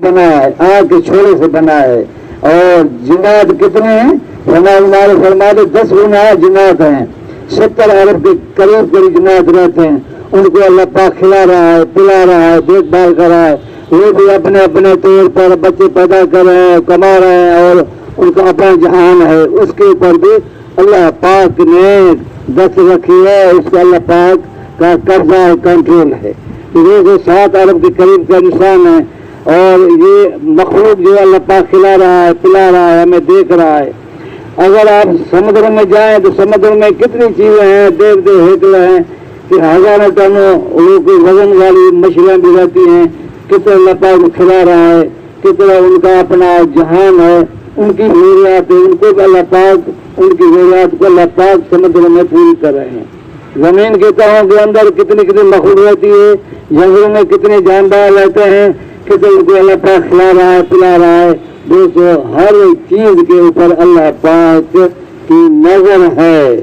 بنا ہے، آگ کے چھوڑے سے بنا ہے. اور جنات کتنے ہیں؟ فرماتے 10 گنا جنات ہیں. 70 ارب کے قریب جنات رہتے ہیں. ان کو اللہ پاک کھلا رہا ہے، پلا رہا ہے، دیکھ بھال کر رہا ہے. وہ بھی اپنے اپنے طور پر بچے پیدا کر رہے ہیں، کما رہے ہیں، اور ان کا اپنا جہان ہے. اس کے اوپر بھی اللہ پاک نے دست رکھی ہے. اس کا اللہ پاک کا قبضہ ہے، کنٹرول ہے. یہ جو 7 ارب کے قریب کا انسان ہے، اور یہ مخلوق جو اللہ پاک کھلا رہا ہے، پلا رہا ہے، ہمیں دیکھ رہا ہے. اگر آپ سمندر میں جائیں تو سمندر میں کتنی چیزیں ہیں، دیکھتے ہیکلے ہیں کہ ہزاروں ٹنوں وہ کوئی وزن والی مچھلیاں بھی رہتی ہیں. کتنا اللہ پاک کھلا رہا ہے، کتنا ان کا اپنا جہان ہے. ان کی ضروریات ہے، ان کو بھی اللہ پاک ان کی ضروریات کو اللہ پاک سمندر میں پوری کر رہے ہیں. زمین کے تہوں کے اندر کتنی مخلوق رہتی ہے، جنگلوں میں کتنے جاندار رہتے ہیں، کتنے ان کو اللہ پاک کھلا رہا ہے، پلا رہا ہے. دوستو ہر چیز کے اوپر اللہ پاک کی نظر ہے.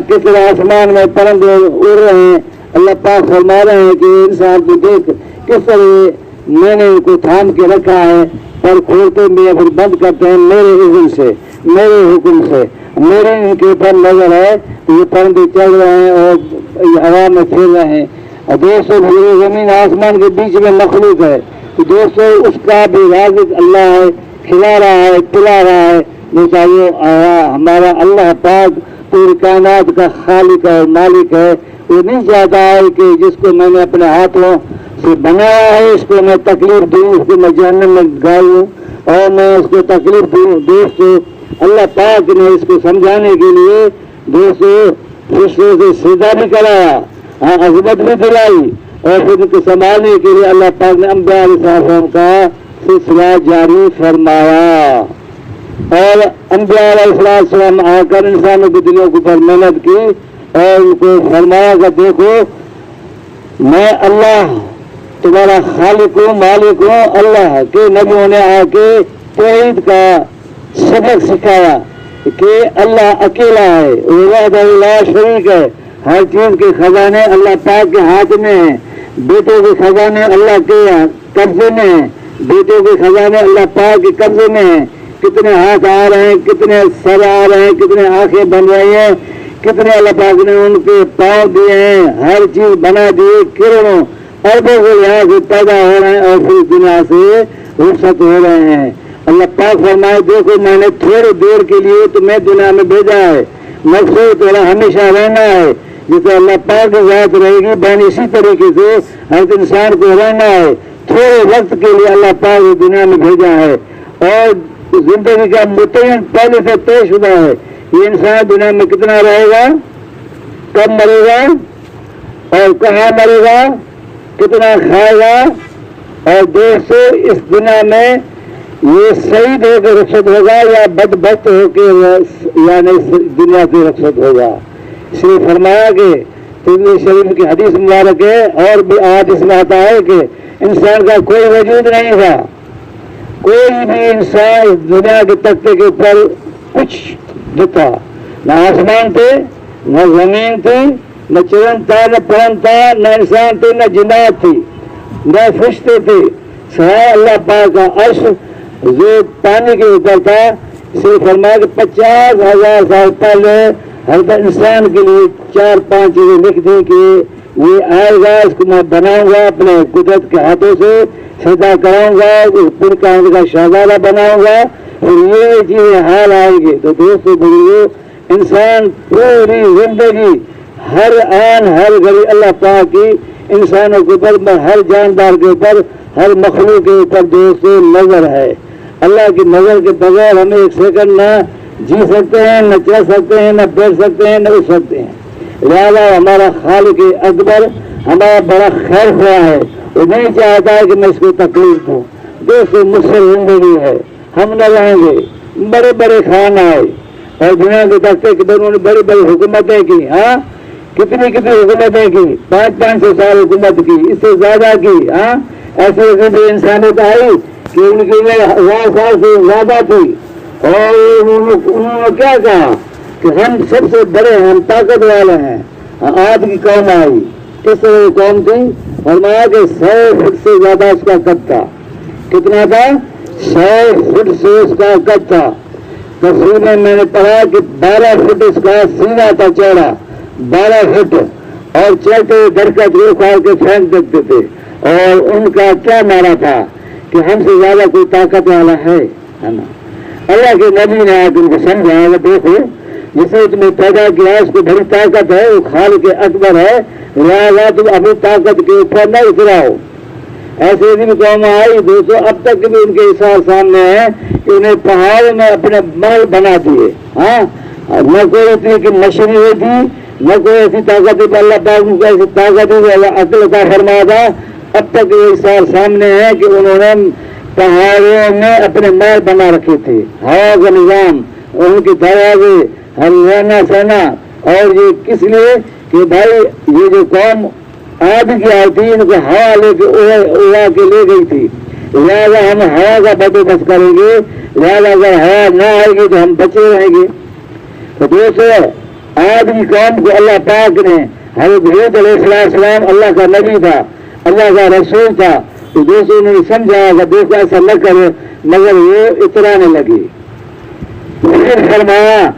کس طرح آسمان میں پرندے اڑ رہے ہیں، اللہ پاک فرما رہے ہیں کہ انسان کو دیکھ کس طرح میں نے ان کو تھام کے رکھا ہے، پر کھولتے میں پھر بند کرتے ہیں میرے اذن سے، میرے حکم سے. میرے ان کے اوپر نظر ہے. یہ پرندے چل رہے ہیں اور ہوا میں پھر رہے ہیں. اور دوستو زمین آسمان کے بیچ میں مخلوق ہے. تو دوستو اس کا بھی رازق اللہ ہے، کھلا رہا ہے، پلا رہا ہے. چاہیے ہمارا اللہ پاک پوری کائنات کا خالق اور مالک ہے. وہ نہیں چاہتا ہے کہ جس کو میں نے اپنے ہاتھوں سے بنایا ہے اس کو میں تکلیف دوں، اس کو میں جہنم میں ڈالوں اور میں اس کو تکلیف دوں. دوستو اللہ پاک نے اس کو سمجھانے کے لیے دوستو فرشتوں سے سجدہ بھی کرایا، عظمت بھی دلائی، اور پھر ان کو سنبھالنے کے لیے اللہ پاک نے انبیاء علیہ السلام کا سلسلہ جاری فرمایا. اور انبیاء علیہ السلام آ کر انسانوں کے دلوں کے اوپر محنت کی اور ان کو فرمایا کہ دیکھو میں اللہ تمہارا خالق ہوں، مالک ہوں. اللہ کے نبیوں نے آ کے توحید کا سبق سکھایا کہ اللہ اکیلا ہے، وحدہ لا شریک ہے. ہر چیز کے خزانے اللہ پاک کے ہاتھ میں ہیں. بیٹوں کے خزانے اللہ کے قبضے میں ہیں، بیٹوں کے خزانے اللہ پاک کے قبضے میں ہیں. کتنے ہاتھ آ رہے ہیں، کتنے سر آ رہے ہیں، کتنے آنکھیں بن رہی ہیں، کتنے اللہ پاک نے ان کے پاؤں دیے ہیں. ہر چیز بنا دیے، کرنوں اربوں کو یہاں سے پیدا ہو رہے ہیں اور پھر دنیا سے رخصت ہو رہے ہیں. اللہ پاک فرمائے دیکھو میں نے تھوڑی دیر کے لیے تمہیں دنیا میں بھیجا ہے، مقصود تیرا ہمیشہ رہنا ہے. جسے اللہ پاک کی ذات رہے گی بہن اسی طریقے سے ہر انسان کو رہنا ہے. تھوڑے وقت کے لیے اللہ پاک دنیا میں بھیجا ہے اور زندگی کا متعین پہلے سے طے شدہ ہے. یہ انسان دنیا میں کتنا رہے گا، کب مرے گا اور کہاں مرے گا، کتنا کھائے گا. اور دوستو اس دنیا میں یہ شہید ہو کے رخصت ہوگا یا بدبخت ہو کے یعنی دنیا سے رخصت ہوگا. اس لیے فرمایا کہ تبلیغی شریف کی حدیث مبارک ہے اور بھی آج اس میں آتا ہے کہ انسان کا کوئی وجود نہیں تھا، کوئی بھی انسان اس دنیا کے تختے کے اوپر کچھ نہ تھا. نہ آسمان تھے، نہ زمین تھی، نہ چرند تھا، نہ پرند تھا، نہ انسان تھے، نہ جنات تھی، نہ فرشتے تھے. سوائے اللہ پاک کا عرش جو پانی کے اوپر تھا. اسے فرمایا کہ 50,000 سال پہلے ہر انسان کے لیے 4-5 چیزیں لکھ دی کہ یہ آئے گا، اس کو میں بناؤں گا اپنے قدرت کے ہاتھوں سے، سجدہ کراؤں گا، پھر کائنات کا شہزادہ بناؤں گا، اور یہ چیزیں حال آئیں گی. تو دوستو بزرگو انسان پوری زندگی ہر آن ہر گھڑی اللہ پاک کی انسانوں کے اوپر، ہر جاندار کے اوپر، ہر مخلوق کے اوپر دوستو نظر ہے. اللہ کی نظر کے بغیر ہم ایک سیکنڈ نہ جی سکتے ہیں، نہ چل سکتے ہیں، نہ بیٹھ سکتے ہیں، نہ اٹھ سکتے ہیں. لہٰذا ہمارا خالق اکبر ہمارا بڑا خیر خواہ ہے. وہ نہیں چاہتا ہے کہ میں اس کو تکلیف دوں. دوستو مجھ سے زندگی ہے، ہم نہ رہیں گے. بڑے بڑے خان آئے اور دنیا کے تختے کے انہوں نے بڑی بڑی حکومتیں کی. ہاں کتنی حکومتیں کی، 500 سال حکومت کی، اس سے زیادہ کی. ہاں ایسے بھی انسانیت آئی کہ ان کی 1000 سال سے زیادہ تھی. اور انہوں نے کیا کہا کہ ہم سب سے بڑے ہیں، ہم طاقت والے ہیں. آج کی قوم آئی، کس طرح کی قوم تھی؟ فرمایا کہ 100 فٹ سے زیادہ اس کا قد تھا، کتنا تھا؟ 100 فٹ سے اس کا قد تھا. تفسیر میں نے پڑھا کہ 12 فٹ اس کا سینہ تھا چوڑا، 12 فٹ، اور چلتے درخت رو کھاڑ کے پھینک دیتے تھے. اور ان کا کیا نعرہ تھا کہ ہم سے زیادہ کوئی طاقت والا ہے نا. اللہ کے نبی نے آج ان کو سمجھایا کہ دیکھو جسے تمہیں پیدا کیا اس کو بڑی طاقت ہے، وہ خالق اکبر ہے، لہٰذا تم اپنی طاقت کے اوپر نہ اتراؤ. ایسے بھی قوم آئی دوستوں، اب تک بھی ان کے حساب سامنے ہے کہ انہیں پہاڑ میں اپنے محل بنا دیے. ہاں، نہ کوئی اتنی کی مشینری ہوئی تھی، نہ کوئی ایسی طاقت تھی. اللہ پاک کو ایسی طاقت ہے، اللہ عقل کا فرما تھا. اب تک یہ حساب سامنے ہے کہ انہوں نے پہاڑوں میں اپنے محل بنا رکھے تھے. ہوا کا نظام، ان کے دروازے، ہریانہ سینا. اور یہ کس لیے کہ بھائی یہ جو قوم آج کی آئی تھی ان کو ہوا لے کے اڑا کے لے گئی تھی، لہٰذا ہم ہوا کا بندوبست کریں گے. لہٰذا اگر ہوا نہ آئے گی تو ہم بچے رہیں گے. تو دوستو آج کی قوم کو اللہ پاک نے، حضرت ہود علیہ السلام اللہ کا نبی تھا، اللہ کا رسول تھا، تو دوستوں نے سمجھایا کہ دیکھو ایسا نہ کرے، مگر وہ اترانے لگی. پھر فرمایا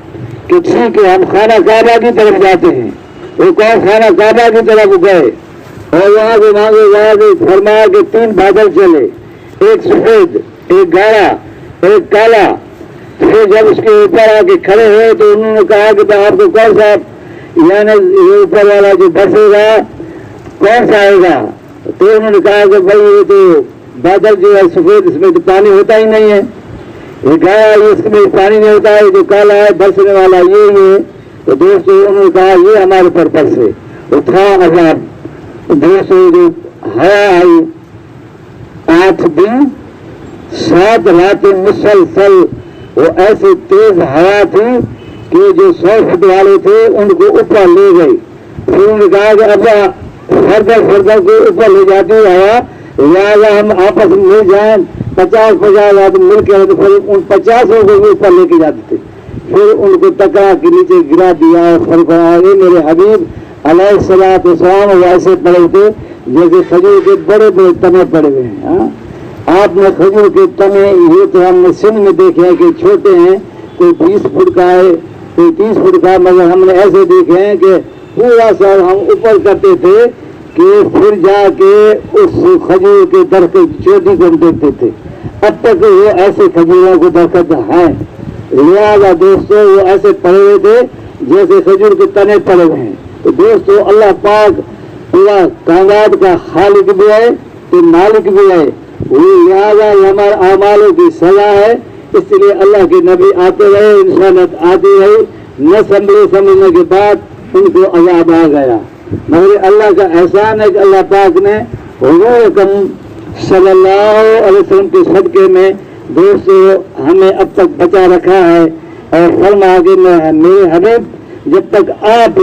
کہ ٹھیک ہے ہم خانہ کعبہ کی طرف جاتے ہیں. وہ کون خانہ کعبہ کی طرف گئے اور وہاں سے وہاں سے فرمایا کہ 3 بادل چلے، ایک سفید، ایک گاڑا، ایک کالا. پھر جب اس کے اوپر آ کے کھڑے ہوئے تو انہوں نے کہا کہ آپ کو کون سا، یعنی یہ اوپر والا جو بسے گا کون سا آئے گا؟ تو انہوں نے کہا کہ بھائی یہ تو بادل جو ہے سفید، اس میں تو پانی ہوتا ہی نہیں ہے. یہ گایا اس میں پانی نہیں ہوتا ہے، جو کالا ہے برسنے والا یہ ہے. تو دوستوں انہوں نے کہا یہ ہمارے پر برسے. تو تھا عذاب. دوستوں جو ہوا آئی 8 دن 7 راتیں مسلسل، وہ ایسی تیز ہوا تھی کہ جو 100 فٹ والے تھے ان کو اوپر لے گئی. پھر انہوں نے کہا کہ اب فردر کو اوپر لے جاتی ہوا، لہٰذا ہم آپس میں مل جائیں، 50 آدمی مل کے ان 50 کو بھی اوپر لے کے جاتے تھے. پھر ان کو ٹکرا کے نیچے گرا دیا. فرمایا میرے حبیب علیہ السلام ویسے پڑے تھے جیسے کھجور کے بڑے بڑے تنے پڑے ہوئے ہیں. آپ نے کھجور کے تنے یہ تو ہم نے سندھ میں دیکھے ہیں کہ چھوٹے ہیں، کوئی 20 فٹ کا ہے، کوئی 30 فٹ کا، مگر ہم نے ایسے دیکھے ہیں کہ پورا سا ہم اوپر کرتے تھے کہ پھر جا کے اس کھجور کے درخت کی چوٹی کو ہم دیکھتے تھے. اب تک وہ ایسے کھجوروں کے درخت ہیں. لہٰذا دوستوں وہ ایسے پڑے ہوئے تھے جیسے کھجور کے تنے پڑے ہوئے ہیں. تو دوستوں اللہ پاک پورا کائنات کا خالق بھی ہے تو مالک بھی ہے. وہ لہٰذا ہمارے اعمالوں کی سزا ہے. اس لیے اللہ کے نبی آتے رہے، انسانیت آتی رہی، نہ سمجھنے کے بعد ان کو عذاب آ گیا. مگر اللہ کا احسان ہے کہ اللہ پاک نے حضور اکرم صلی اللہ علیہ وسلم کے صدقے میں دوستو ہمیں اب تک بچا رکھا ہے. اور فرمایا کہ میرے حبیب جب تک آپ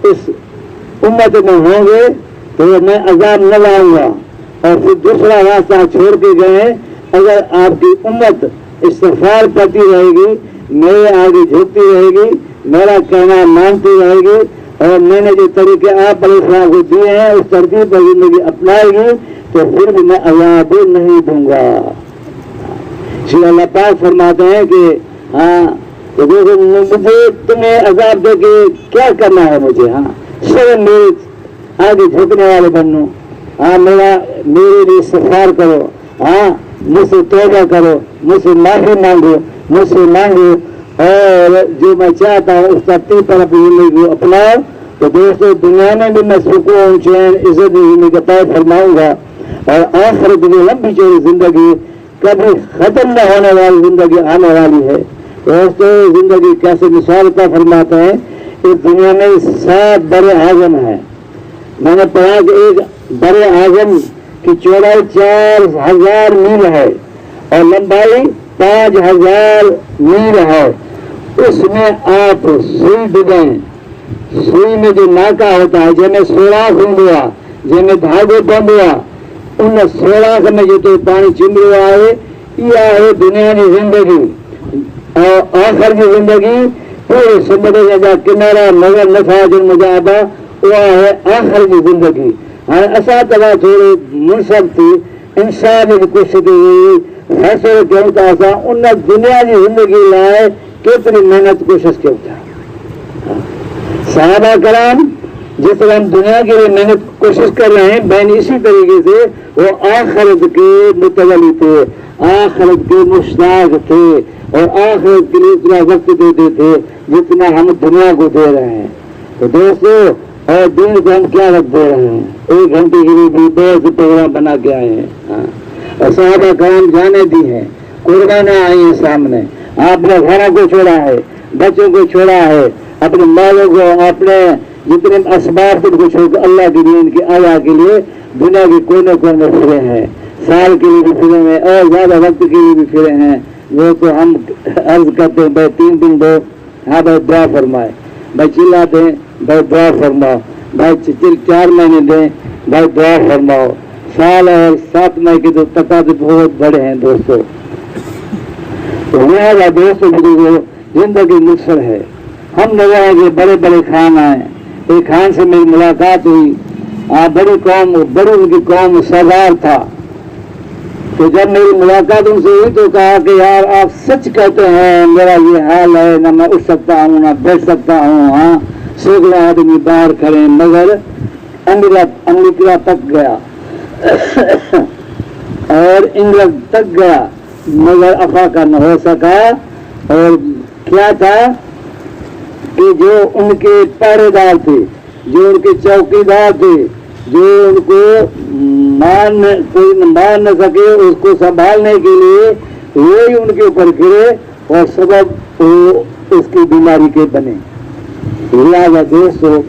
اس امت میں ہوں گے تو میں عذاب نہ لاؤں گا. اور پھر دوسرا راستہ چھوڑ کے گئے، اگر آپ کی امت استغفار کرتی رہے گی، میرے آگے جھکتی رہے گی، میرا کہنا مانتی رہے گی، اور میں نے جو طریقے آپ علیہ السلام کو دیے ہیں اس ترتیب پر زندگی اپنائے گی، تو پھر بھی میں عذاب نہیں دوں گا. شری اللہ پاک فرماتے ہیں کہ ہاں تو دیکھو مجھے تمہیں عذاب دے کے کیا کرنا ہے مجھے؟ ہاں سب میرے آگے جھکنے والے بنو. ہاں میرے لیے استغفار کرو، ہاں مجھ سے توبہ کرو، مجھ سے معافی مانگو، مجھ سے مانگو، اور جو میں چاہتا ہوں اس ترتیب پر اپنی زندگی کو اپناؤ. تو دوستوں دنیا میں بھی میں سکون، چین، عزت زندگی کا طے فرماؤں گا، اور آخرت میں لمبی چوڑی زندگی، کبھی ختم نہ ہونے والی زندگی آنے والی ہے. دوستوں زندگی کیسے مثال کا فرماتے ہیں. اس دنیا میں 7 بڑے اعظم ہیں. میں نے پڑھا کہ ایک بڑے اعظم کی چوڑائی 4000 میل ہے اور لمبائی 5000 میل ہے. اس میں آپ سوئی ڈگیں، سوئی میں جو ناکا ہوتا ہے جن میں سوراخ ہوا، جن میں دھاگے بند ہوا، ان سوراخ میں جو تو پانی چم رہا ہے، یہ ہے دنیا کی زندگی. اور آخر کی زندگی پورے سمندر کا کنارہ مگر نفاذ المجاہدہ، وہ ہے آخر کی زندگی. اساتذہ تھوڑے منصب تھی انسان کوشش فیصلے کیوں تھا انہیں دنیا کی زندگی لائے کتنی محنت کوشش کیوں تھا صحابہ کرام جس طرح ہم دنیا کے لیے محنت کوشش کر رہے ہیں بہن اسی طریقے سے وہ آخرت کے متولی تھے آخرت کے مشتاق تھے اور آخرت کے لیے اتنا وقت دیتے تھے جتنا ہم دنیا کو دے رہے ہیں تو دوستو اور دن کو ہم کیا وقت دے رہے ہیں 1 گھنٹے کے لیے بھی بہت سے پروگرام بنا کے آئے ہیں اور صحابہ کرام جانے دی ہیں قربانیں آئی ہیں سامنے آپ نے گھروں کو چھوڑا ہے بچوں کو چھوڑا ہے اپنے مالوں کو اپنے جتنے اسباب کو چھوڑ کر اللہ کے لیے ان کی آیا کے لیے دنیا کے کونے کونے پھرے ہیں سال کے لیے بھی پھرے ہیں اور زیادہ وقت کے لیے بھی پھرے ہیں وہ تو ہم عرض کرتے ہیں بھائی 3 دن دو ہاں بھائی دعا فرمائے بھائی چلا دیں بھائی دعا فرماؤ بھائی 4 مہینے دیں بھائی دعا فرماؤ سال اور 7 ماہ کے تو تقاضے بہت بڑے ہیں دوستوں تو لہٰذا دوستوں بزرگوں زندگی مختصر ہے ہم لگائیں کہ بڑے بڑے خان آئے ایک خان سے میری ملاقات ہوئی بڑی قوم بڑی ان کی قوم سردار تھا تو جب میری ملاقات ان سے ہوئی تو کہا کہ یار آپ سچ کہتے ہیں میرا یہ حال ہے نہ میں اٹھ سکتا ہوں نہ بیٹھ سکتا ہوں ہاں سینکڑوں آدمی باہر کھڑے مگر امریکہ تک گیا اور انگلینڈ تک گیا مگر افاقہ نہ ہو سکا اور کیا تھا کہ جو ان کے پہرے دار تھے جو ان کے چوکی دار تھے جو ان کو کوئی مار نہ سکے اس کو سنبھالنے کے لیے وہی ان کے اوپر گرے اور سبب اس کی بیماری کے بنے لہٰذا دوستو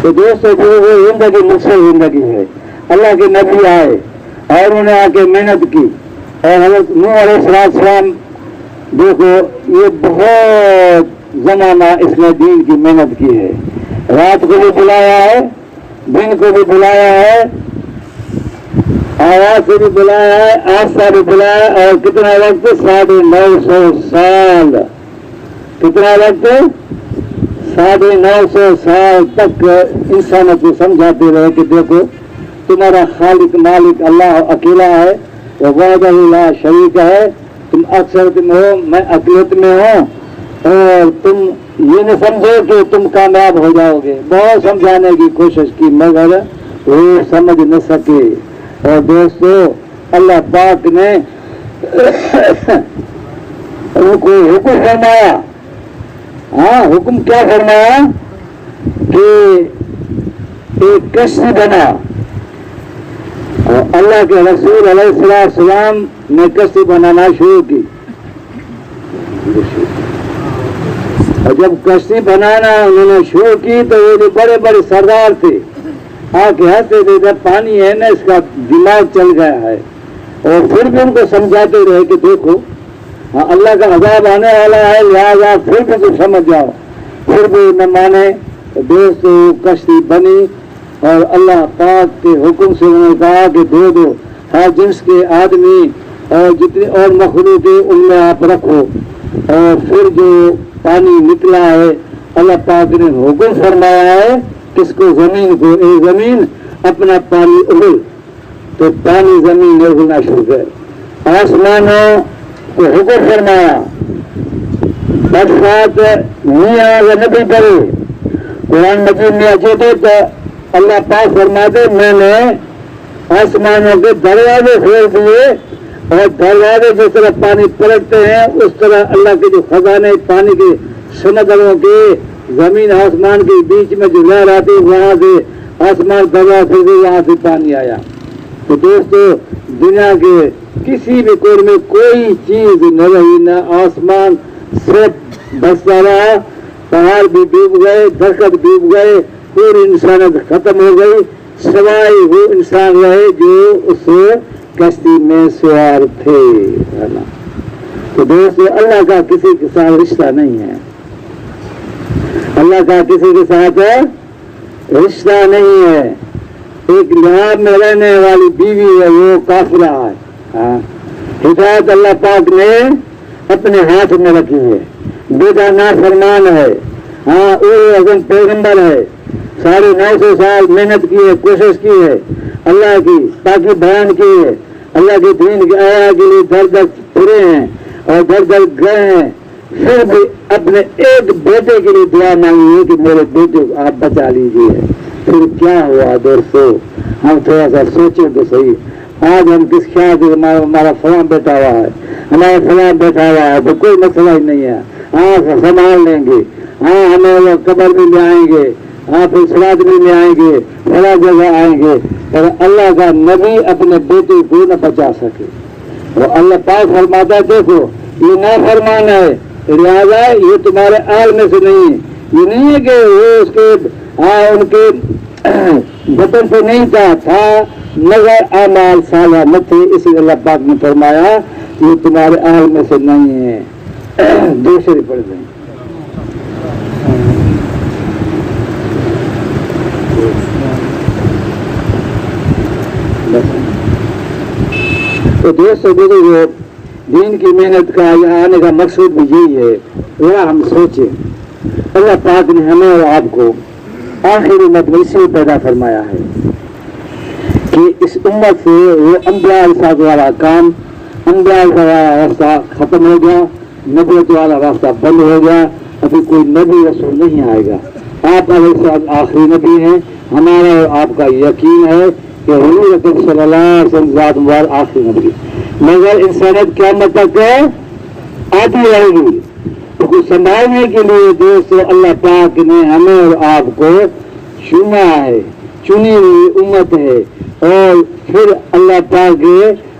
تو دوستو وہ زندگی مختصر زندگی ہے اللہ کے نبی آئے اور انہوں نے آ کے محنت کی اور حضرت نوح علیہ السلام دیکھو یہ بہت زمانہ اس نے دین کی محنت کی ہے رات کو بھی بلایا ہے دن کو بھی بلایا ہے آواز سے بھی بلایا ہے آستہ بھی بلایا ہے اور کتنا وقت 950 سال کتنا وقت 950 سال تک انسانوں کو سمجھاتے رہے کہ دیکھو تمہارا خالق مالک اللہ اکیلا ہے وحدہ لا شریک ہے تم اکثرت میں ہو میں اقلیت میں ہوں اور تم یہ نہ سمجھو کہ تم کامیاب ہو جاؤ گے بہت سمجھانے کی کوشش کی مگر وہ سمجھ نہ سکے اور دوستو اللہ پاک نے ان کو حکم فرمایا حکم کیا فرمایا کہ ایک کشتی بنا اور اللہ کے رسول علیہ السلام نے کشتی بنانا شروع کی اور جب کشتی بنانا انہوں نے شروع کی تو وہ جو بڑے بڑے سردار تھے آ کے ہنستے تھے جب پانی ہے نا اس کا دماغ چل گیا ہے اور پھر بھی ان کو سمجھاتے رہے کہ دیکھو اللہ کا عذاب آنے والا ہے لہٰذا پھر بھی تو سمجھ جاؤ پھر بھی نہ مانے دوستو کشتی بنی اور اللہ پاک کے حکم سے انہوں نے کہا کہ دو ہر جنس کے آدمی اور جتنے اور مخلوق ہیں ان میں آپ رکھو اور پھر جو پانی نکلا ہے اللہ پاک نے حکم فرمایا ہے کس کو زمین کو اے زمین اپنا پانی اگل تو پانی زمین میں اگلنا شروع کر آسمانوں کو حکم فرمایا برسات میاں نبی کرے قرآن مجید میں اچھے تھے تو اللہ پاک فرماتے میں نے آسمانوں کے دروازے کھول دیے اور دروازے جس طرح پانی پلٹتے ہیں اس طرح اللہ کے جو خزانے پانی کے سمندروں کے زمین آسمان کے بیچ میں جو لہر آتی وہاں سے آسمان دروازے سے وہاں سے پانی آیا تو دوستو دنیا کے کسی بھی کونے میں کوئی چیز نہ رہی نہ آسمان صرف بستا رہا پہاڑ بھی ڈوب گئے درخت ڈوب گئے پوری انسانیت ختم ہو گئی سوائے وہ انسان رہے جو اس کشتی میں سوار تھے تو دوستو اللہ کا کسی کے ساتھ رشتہ نہیں ہے اللہ کا کسی کے ساتھ رشتہ نہیں ہے ایک لحاظ میں رہنے والی بیوی ہے وہ کافرہ ہے ہدایت اللہ پاک نے اپنے ہاتھ میں رکھی ہے بیٹا نافرمان ہے، ہاں وہ پیغمبر ہے، 950 سال محنت کی ہے، کوشش کی ہے، اللہ کی پاکی بیان کی ہے، اللہ کے دین کے آیا کے لیے در در پھرے ہیں اور در در گئے ہیں، پھر بھی اپنے ایک بیٹے کے لیے دعا مانگی ہے کہ میرے بیٹے کو آپ بچا لیجیے۔ پھر کیا ہوا دوستو؟ ہم تھوڑا سا سوچیں تو صحیح، آج ہم کس خیال سے ہمارا فلاں بیٹا ہوا ہے، ہمارا فلاں بیٹا ہوا ہے تو کوئی مسئلہ ہی نہیں ہے، ہاں سنبھال لیں گے، ہاں ہمیں وہ قبر میں لے آئیں گے، ہاں پھر سرات میں لے آئیں گے، فلاں جگہ آئیں گے، پر اللہ کا نبی اپنے بیٹے کو نہ بچا سکے۔ اور اللہ پاک فرماتا ہے دیکھو یہ نافرمان ہے، لہٰذا یہ تمہارے آل میں سے نہیں ہے، یہ نہیں ہے کہ وہ اس کے ان کے بطن پہ نہیں تھا مگر اعمال صالحہ نہ تھے، اسی لیے اللہ پاک نے فرمایا یہ تمہارے آل میں سے نہیں ہے۔ دوسری پڑھ دیں۔ تو دوستوں بزرگوں، دین کی محنت کا یہاں آنے کا مقصود بھی یہی ہے، ذرا ہم سوچیں اللہ پاک نے ہمیں اور آپ کو آخری امت میں اس لیے پیدا فرمایا ہے کہ اس امت سے وہ انبیاء الساط والا کام، انبیاء والا راستہ ختم ہو گیا، نبوت والا راستہ بند ہو گیا، ابھی کوئی نبی رسول نہیں آئے گا۔ آپ علیہ السلام آخری نبی ہیں، ہمارا اور آپ کا یقین ہے کہ حضور اکرم صلی اللہ علیہ وسلم ذات مبارک آخری نبی، مگر انسانیت قیامت تک آتی رہے گی۔ اس کو سنبھالنے کے لیے دوستو اللہ پاک نے ہمیں اور آپ کو چنا ہے، چنی ہوئی امت ہے، اور پھر اللہ پاک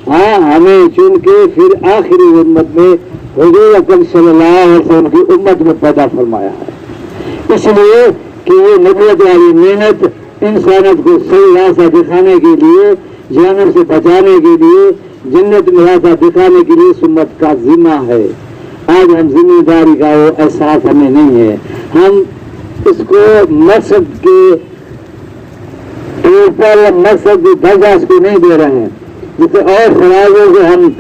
ہمیں چن کے پھر آخری امت میں حضور اکرم صلی اللہ علیہ وسلم کی امت میں پیدا فرمایا ہے، اس لیے کہ یہ نبوت والی محنت انسانیت کو صحیح راستہ دکھانے کے لیے، جہنم سے بچانے کے لیے، جنت میں راستہ دکھانے کے لیے اس امت کا ذمہ ہے۔ آج ہم ذمہ داری کا وہ احساس ہمیں نہیں ہے، ہم اس کو مقصد کے اوپر مقصد کے درجہ اس کو نہیں دے رہے ہیں، جیسے اور فرائضوں کو ہم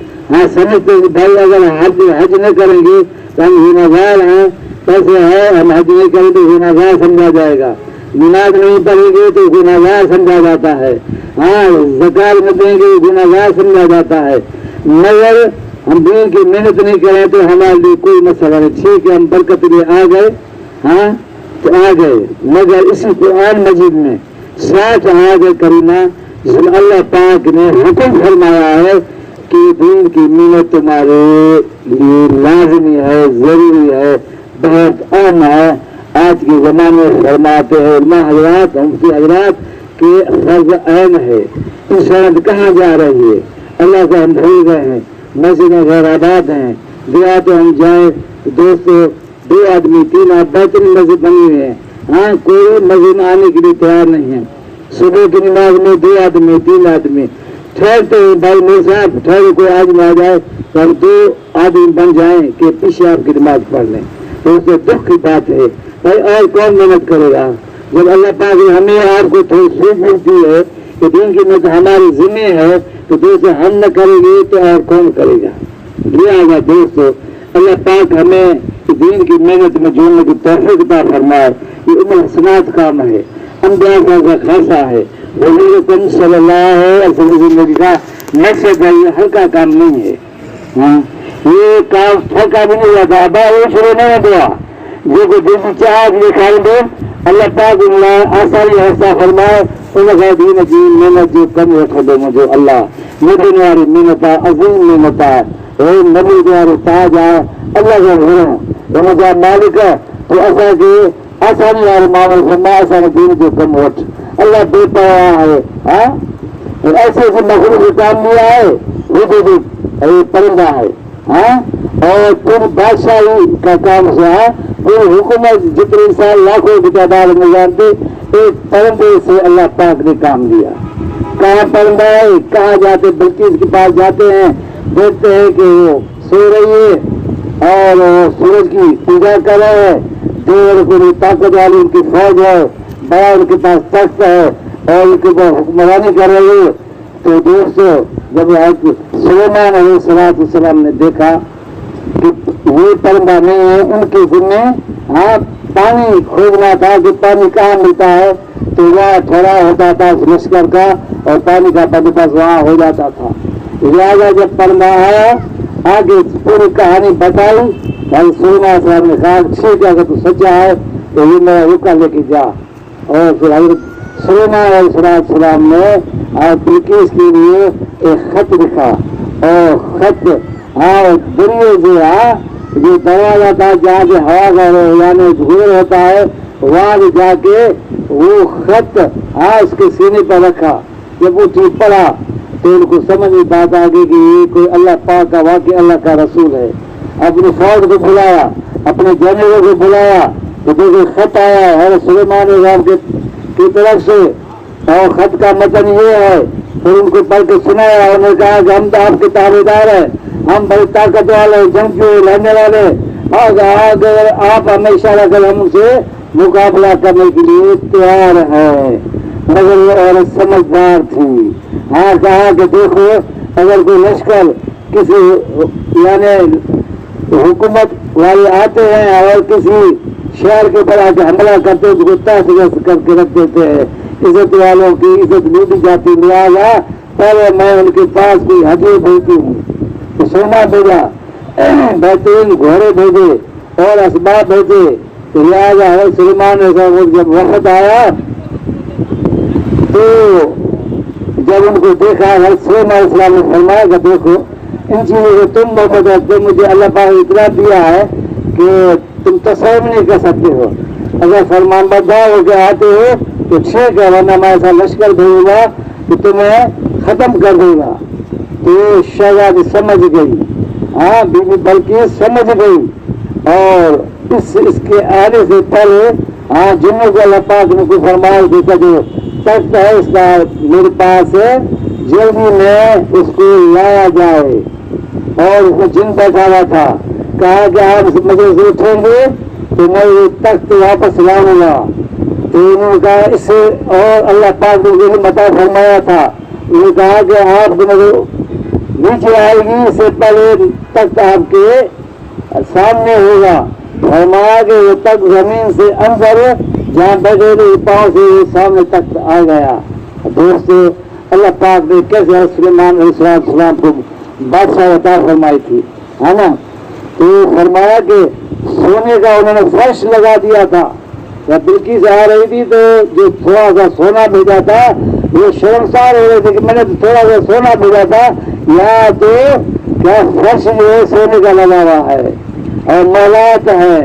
سمجھتے ہیں بھائی اگر حج نہ کریں گے تو ہم گنہگار ہیں، کیسے ہے ہم حج نہیں کریں تو گنہگار سمجھا جائے گا، نماز نہیں پڑھیں گے تو گنہگار سمجھا جاتا ہے، ہاں زکات نہ دیں گے گنہگار سمجھا جاتا ہے، مگر ہم دین کی محنت نہیں کریں تو ہمارے لیے کوئی مسئلہ نہیں، ٹھیک ہے ہم برکت لیے آ گئے، ہاں تو آ گئے، مگر اسی قرآن مجید میں 60 آیات کریمہ جس میں اللہ پاک نے حکم فرمایا ہے کہ دین کی محنت تمہارے لیے لازمی ہے، ضروری ہے، بہت اہم ہے۔ آج کے زمانے میں فرماتے ہیں علماء حضرات، مفتی حضرات کہ فرض عین ہے، انسانیت کہاں جا رہی ہے؟ اللہ کو ہم بھول گئے ہیں، مسجدیں غیر آباد ہیں، دیہاتوں ہم جائیں دوستو 2 آدمی 3 آدمی بہترین مسجد بنی ہوئی ہے، ہاں کوئی مسجد میں آنے کے لیے تیار نہیں ہے، صبح کی نماز میں 2 آدمی 3 آدمی ٹھہرتے ہیں، بھائی میرے صاحب ٹھہرے کوئی آدمی آ جائے تو ہم 2 آدمی بن جائیں کہ پیچھے آپ کی نماز پڑھ لیں، تو اس سے دکھ کی بات ہے بھائی، اور کون محنت کرے گا؟ جب اللہ پاک ہمیں آپ کو تھوڑی سوچ ملتی ہے کہ دین کی محنت ہماری ذمہ ہے تو دوستو ہم نہ کریں گے تو اور کون کرے گا؟ لہٰذا دوستو اللہ پاک ہمیں دین کی محنت میں جوڑنے کی توفیق عطا فرمائے، یہ عمر حسنات کام ہے، انبیاء کا خاصہ ہے، حضور اکرم صلی اللہ علیہ وسلم زندگی کا مقصد ہے، یہ ہلکا کام نہیں ہے، ہاں یہ کام ہلکا بھی نہیں ہوتا، وہ شروع نہیں ہوا جو کو دل چاہ نکال دے، اللہ پاک آسانی حصہ فرمائے، ان کا دین کی محنت جو کم رکھ دو مجھے اللہ، نبی والی محنت عظیم محنت ہے، نبی دوارے تاج ہے، اللہ کا گھر رمضان مالک ہے، تو ایسا کہ آسانی والے معامل فرما آسانی دین جو کم وٹ اللہ دیتا ہے، ہاں ایسے ایسے مخلوق جو کام لیا ہے وہ بھی پرندہ ہے، ہاں اور پھر بادشاہی کا کام سے ہے، پھر حکومت جتنے انسان لاکھوں کی تعداد میں جانتے، ایک پرندے سے اللہ پاک نے کام دیا، کہاں پرندہ ہے کہاں جاتے بلکہ کے پاس جاتے ہیں، دیکھتے ہیں کہ وہ سو رہی ہے اور سورج کی پوجا کر رہے ہیں، دیر کو طاقت والی ان کی فوج ہے، بڑا ان کے پاس تخت ہے اور ان کے پاس حکمرانی کر رہی ہے، تو دوستو جب سلیمان علیہ السلام نے دیکھا کہ یہ پرندہ نہیں ہے، ان کے ذمہ پانی کھوجنا تھا کہ پانی کہاں ملتا ہے، تو وہاں تھوڑا ہوتا تھا اس لشکر کا اور پانی کا بندوبست وہاں ہو جاتا تھا۔ لہٰذا جب پرندہ آیا آگے پوری کہانی بتائی، بھائی سلیمان صاحب نے کہا ٹھیک ہے اگر تو سچا ہے تو یہ میرا رکا لے کے جا، اور پھر حضرت سلیمان علیہ السلام نے بلقیس کے لیے ایک خط لکھا، اور خط دنیا جو دروازہ تھا جہاں سے ہوا کا یعنی دھول ہوتا ہے وہاں سے جا کے وہ خط اس کے سینے پر رکھا۔ جب وہ ٹھیک پڑا تو ان کو سمجھ نہیں پاتا کہ یہ کوئی اللہ پاک کا واقعی اللہ کا رسول ہے۔ اپنے فوج کو بلایا، اپنے جنرلوں کو بلایا تو دیکھو خط آیا ہے سلیمان کی طرف سے، اور خط کا متن یہ ہے۔ پھر ان کو پڑھ کے سنایا، انہوں نے کہا کہ ہم تو آپ کے تابع دار ہیں، ہم بڑی طاقت والے جنگجو لڑنے والے، اگر آپ ہمیشہ اگر ہم سے مقابلہ کرنے کے لیے تیار ہے۔ مگر یہ عورت سمجھدار تھی، کہا کہ دیکھو اگر کوئی لشکر کسی یعنی حکومت والے آتے ہیں اور کسی شہر کے اوپر آ کے حملہ کرتے ہیں تو تحفظ کر کے رکھ دیتے ہیں، عزت والوں کی عزت لوٹی جاتی، لہٰذا پہلے میں ان کے پاس کوئی ہدیے بھیجتی ہوں۔ تو سونا بھیجا، بہترین گھوڑے بھیجے اور اسباب بھیجے۔ تو لہٰذا سلیمان جب وقت آیا تو جب ان کو دیکھا سلیمان علیہ السلام نے فرمایا کہ دیکھو ان چیزوں کو تم بہت مجھے اللہ پاک نے اطلاع دیا ہے کہ تم تصور نہیں کر سکتے ہو، اگر فرمان بردار ہو کے آتے ہو تو ٹھیک ہے، ورنہ میں ایسا لشکر بھیجوں گا کہ تمہیں ختم کر دوں گا۔ تو شہزادی سمجھ گئی، بی بی بلقیس سمجھ گئی، اور اس کے آنے سے پہلے جنوں کو اللہ پاک نے کوئی فرمایا کہ جو تخت ہے اس کا میرے پاس ہے، جلدی میں اس کو لایا جائے۔ اور اس میں جن بیٹھا ہوا تھا، کہا کہ آپ مجھے سے اٹھیں گے تو میں یہ تخت واپس لاؤں گا۔ تو انہوں نے کہا اس سے، اور اللہ پاک نے یہ متا فرمایا تھا، انہوں نے کہا کہ آپ نیچے آئے گی اس سے پہلے تخت آپ کے سامنے ہوگا۔ فرمایا کہ وہ تخت زمین سے اندر جہاں بیٹھے تھے پاؤں سے سامنے تخت آ گیا۔ دوست اللہ پاک نے کیسے سلیمان علیہ السلام کو بادشاہ عطا فرمائی تھی، ہے نا۔ تو فرمایا کہ سونے کا انہوں نے فرش لگا دیا تھا۔ جب بلقیس آ رہی تھی تو جو تھوڑا سا سونا بھیجا تھا وہ شرمسار ہو رہے تھے کہ میں نے تھوڑا سا سونا بھیجا تھا، یہاں تو کیا فرش جو ہے سونے کا لگا ہوا ہے اور مواد ہے۔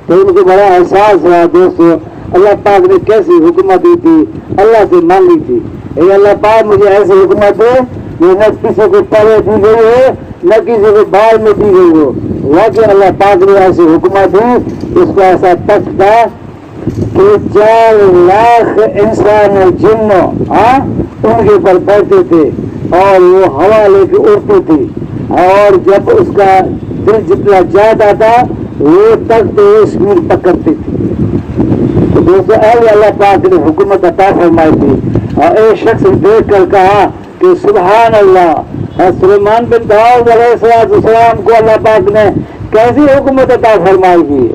تو ان کو بڑا احساس ہوا دوستو اللہ پاک نے کیسی حکمت دی تھی، اللہ سے مانگی تھی، اے اللہ پاک مجھے ایسی حکمت دے جو نہ کسی کو پہلے دی گئی ہو نہ کسی کو بعد میں دی گئی ہو۔ واقعی اللہ پاک نے ایسی حکمت دی، اس کو ایسا تخت تھا کہ 4 لاکھ انسان اور جنوں ان کے اوپر بیٹھتے تھے اور وہ ہوا لے کے اڑتی تھی، اور جب اس کا دل جتنا جاتا تھا وہ تخت اسپیڈ پکڑتی تھی۔ تو دوستو اہل اللہ پاک نے حکومت عطا فرمائی تھی، اور ایک شخص دیکھ کر کہا کہ سبحان اللہ، سلیمان بن داؤد علیہ السلام کو اللہ پاک نے کیسی حکومت عطا فرمائی تھی۔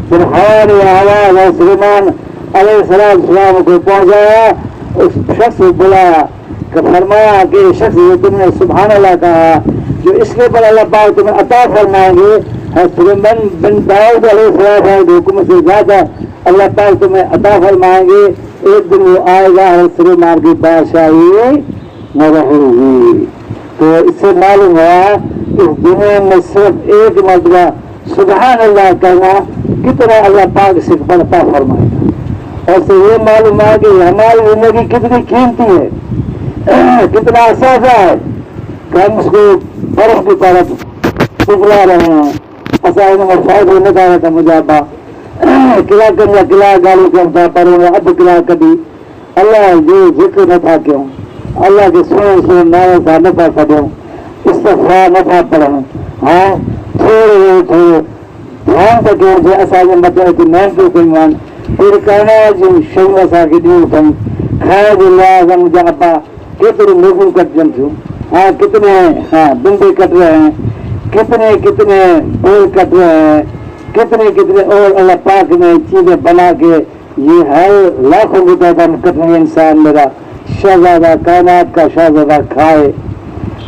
پھر ہوا نے آواز اور سلیمان علیہ السلام کو پہنچایا، اس شخص کو بلایا کہ فرمایا کہ شخص جو تم نے سبحان اللہ کہا جو اس کے پر اللہ پاک تمہیں عطا فرمائیں گے، سلیمان بن داؤد علیہ السلام کی حکومت سے زیادہ اللہ پاک تمہیں عطا فرمائیں گے۔ ایک دن وہ آئے گا سلیمان کی بادشاہی نہ رہے گی۔ تو اس سے معلوم ہوا اس دنیا میں صرف ایک مرتبہ سبحان اللہ کہنا کتنا اللہ پاک سے عطا فرمائے گا، اور سے یہ معلوم ہے کہ ہماری زندگی کتنی قیمتی ہے، کتنا اثاثہ ہے کہ ہم اس کو برف کی طرف پگلا رہے ہیں۔ ایسا میں شاید ہونے کا رہا تھا مجھے قلعہ کرنا قلعہ گاڑی کرتا پر اب قلعہ کبھی اللہ جو ذکر نہ تھا کیوں، اللہ کے سونے نئے کا نفع کروں، استغفار نفع پڑھوں، تھوڑے دھیان تکیں جو ایسا مطلب کہ میں تو کہیں پھر کہنا جو شروع ایسا کی دیو کہیں کھایا جو لیا مجھے ابا کتنے لوگوں کٹ جن تھوں، کتنے بندے کٹ رہے ہیں، کتنے کتنے بول کٹ رہے ہیں، کتنے اور اللہ پاک نے چیزیں بنا کے یہ ہر لاکھوں روپے کا کتنے انسان میرا شہزادہ کائنات کا شہزادہ کھائے،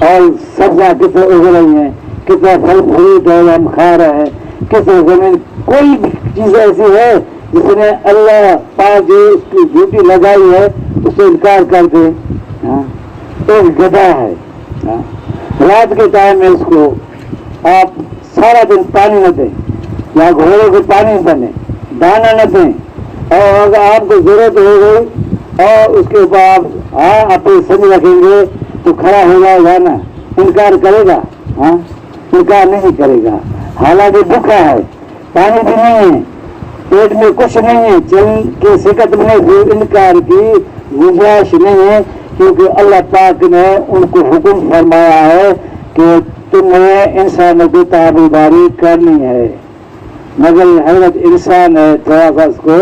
اور سبزیاں کتنے اگ رہی ہیں، کتنا پھل فروٹ ہے ہم کھا رہے ہیں، کتنے زمین کوئی بھی چیز ایسی ہے جس نے اللہ پاک جو اس کی ڈیوٹی لگائی ہے اس سے انکار کر دے؟ ایک گدھا ہے، رات کے ٹائم میں اس کو آپ سارا دن پانی نہ دیں یا گھوڑے کو پانی نہ دیں، دانا نہ دیں، اور اگر آپ کو ضرورت ہو گئی اور اس کے اوپر آپ اپنی سمجھ رکھیں گے تو کھڑا ہو جائے گا نا، انکار کرے گا؟ انکار نہیں کرے گا، حالانکہ بھوکا ہے، پانی بھی نہیں ہے، پیٹ میں کچھ نہیں ہے، چل کے سکت میں انکار کی گنجائش نہیں ہے، کیونکہ اللہ پاک نے ان کو حکم فرمایا ہے کہ تمہیں انسانوں کی تابعداری کرنی ہے، مگر حضرت انسان ہے تھوڑا سا اس کو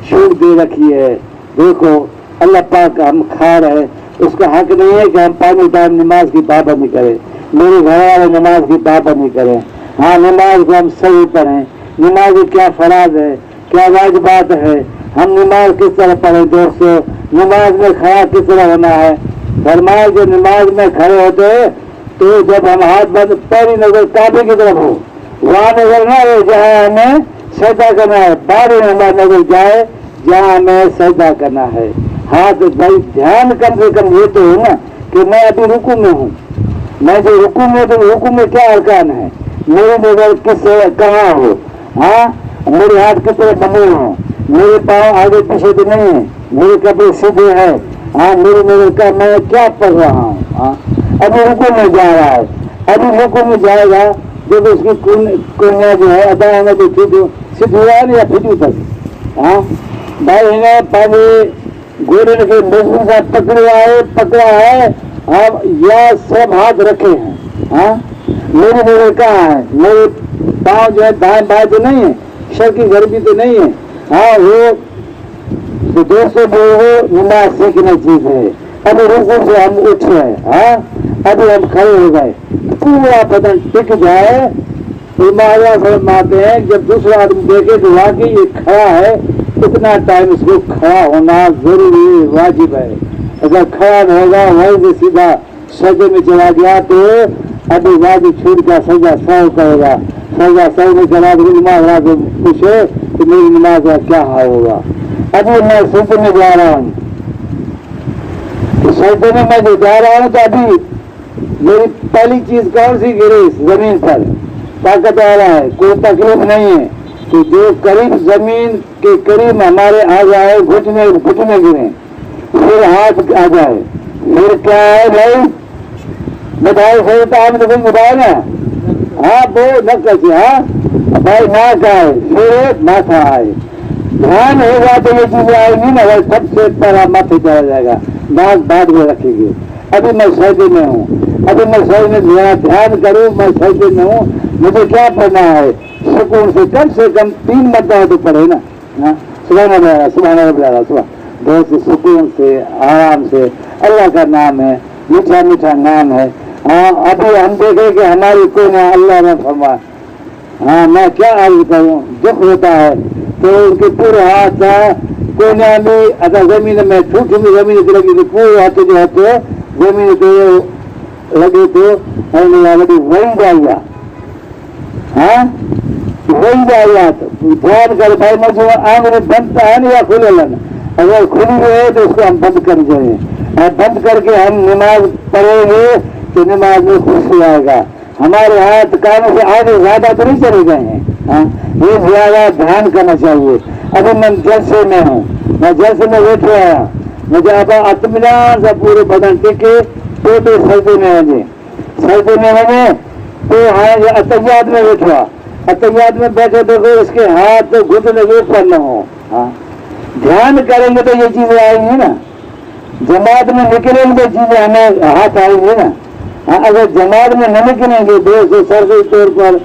چھوٹ دے رکھی ہے۔ دیکھو اللہ پاک ہم کھا رہے، اس کا حق نہیں ہے کہ ہم پانی ٹائم نماز کی پابندی کریں، میرے گھر والے نماز کی پابندی کریں، ہاں نماز کو ہم صحیح پڑھیں، نماز کی کیا فرائض ہے، کیا واجبات ہے، ہم نماز کس طرح پڑھیں دوستو، نماز میں کھڑا کس طرح ہونا ہے؟ فرمایا جو نماز میں کھڑے ہوتے ہیں تو جب ہم ہاتھ بند پہلی نظر کعبے کی طرف ہو، وہاں نظر نہ ہو جہاں ہمیں سجدہ کرنا ہے، باری نظر جائے جہاں ہمیں سجدہ کرنا ہے۔ ہاتھ بھائی دھیان کم سے کم یہ تو ہو نا کہ میں ابھی رکوع میں ہوں، میں جو رکوع میں تو رکوع میں کیا ارکان ہے، میری نظر کس کہاں ہو، میرے ہاتھ کس طرح بندے ہوں، میرے پاؤں آگے پیچھے تو نہیں ہے، میرے کپڑے سیدھے ہیں، میری نظر کا میں کیا پڑھ رہا ہوں، ابھی رکوع میں جا رہا ہے، ابھی رکوع میں جائے گا جب اس کی کنیا جو ہے ادا ہے تو سیدھی یا پھٹو تک، بھائی انہیں پانی گھوڑے کے مضبوط سے پکڑا ہے یا سب ہاتھ رکھے ہیں، میری نظر کہاں ہے، میرے پاؤں جو ہے دائیں بائیں تو نہیں ہے، شر کی گرمی تو نہیں ہے، وہ دوستوں وہ نماز سیکھنے چیز ہے۔ ابھی رکوع سے ہم اٹھے ہیں، ابھی ہم کھڑے ہو گئے، پورا بدن ٹک جائے، فرماتے ہیں جب دوسرا آدمی دیکھے تو واقعی یہ کھڑا ہے، اتنا ٹائم اس کو کھڑا ہونا ضروری واجب ہے، اگر کھڑا ہوگا وہیں سے سیدھا سجدے میں چلا گیا تو ابھی واجب چھوٹ کا سجدہ سہو کرے گا، سجدہ سہو میں چلا تو نماز سے پوچھے تو میری نماز کا کیا حال ہوگا۔ ابھی میں سجدے میں جا رہا ہوں، تو سجدے میں جو جا رہا ہوں تو ابھی میری پہلی چیز کون سی گری زمین پر، طاقت آ رہا ہے، کوئی تکلیف نہیں ہے، تو جو قریب زمین کے قریب ہمارے آ جائے گھٹنے گریں، پھر ہاتھ آ جائے، پھر کیا ہے بھائی بتاؤ، صحیح تو آپ نے بتایا نا، وہ نہ کیسے بھائی نہ کہے، پھر ماتھا آئے، دھیان ہوگا تو یہ چیزیں آئیں گی نا، وہ سب سے پہلا ماتھے چلا جائے گا، ناک بعد میں رکھے گی۔ ابھی میں سجدے میں ہوں، ابھی میں سجدے میں دھیان کروں، میں سجدے میں ہوں، مجھے کیا پڑھنا ہے، سکون سے کم 3 مرتبہ تو پڑھے نا، سبحان اللہ سبحان اللہ صبح بہت سکون سے آرام سے، اللہ کا نام ہے، میٹھا میٹھا نام ہے۔ ابھی ہم دیکھیں کہ ہماری کوئی نہ اللہ نے فرمایا، میں کیا عرض کروں، دکھ ہوتا ہے تو ان کے پورے ہاتھ کوئی نہ بھی اگر زمین میں ٹوٹی ہوئی زمین کی لگی تو پورے ہاتھ جو ہے زمین پہ لگے تو وہی جائے وہی جائے دھیان کر بھائی مجھے آنگن بندتا ہے نا یا کھلے لینا، اگر کھلی ہوئے تو اس کو ہم بند کر جائیں، اور بند کر کے ہم نماز پڑھیں گے تو نماز میں خوشی آئے گا، ہمارے ہاتھ کانوں سے آگے زیادہ تو نہیں چلے گئے ہیں، یہ زیادہ دھیان کرنا چاہیے۔ ابھی میں جلسے میں ہوں، میں جلسے میں بیٹھے آیا، مجھے اب اطمینان سے پورے بدن ٹکے ٹوٹے سجدے میں ہونے تو اتحیات میں بیٹھا، اتحیات میں بیٹھے دیکھو اس کے ہاتھ گھٹنے کے اوپر نہ ہو، دھیان کریں گے تو یہ چیزیں آئیں گی نا، جماعت میں نکلیں گے چیزیں ہمیں ہاتھ آئیں گی نا، اگر جماعت میں نہ نکلیں گے دوست سرکاری طور پر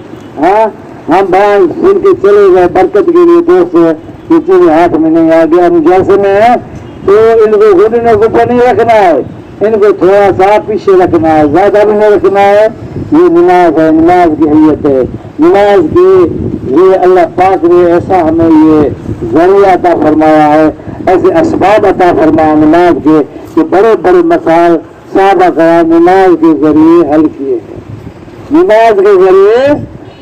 ہم بیان سن کے چلے گئے برکت کے لیے، دوست یہ چیزیں ہاتھ میں نہیں آ گیا، ہم جیسے میں ہیں تو ان کو گھٹنے کے اوپر نہیں رکھنا ہے، ان کو تھوڑا سا پیچھے رکھنا ہے، زیادہ بھی نہیں رکھنا ہے۔ یہ نماز ہے، نماز کی حیت ہے، نماز کی یہ اللہ پاک نے ایسا ہمیں یہ ذریعہ عطا فرمایا ہے، ایسے اسباب عطا فرمایا نماز کے کہ بڑے بڑے مسائل صحابہ کرام نماز کے ذریعے حل کیے ہیں، نماز کے ذریعے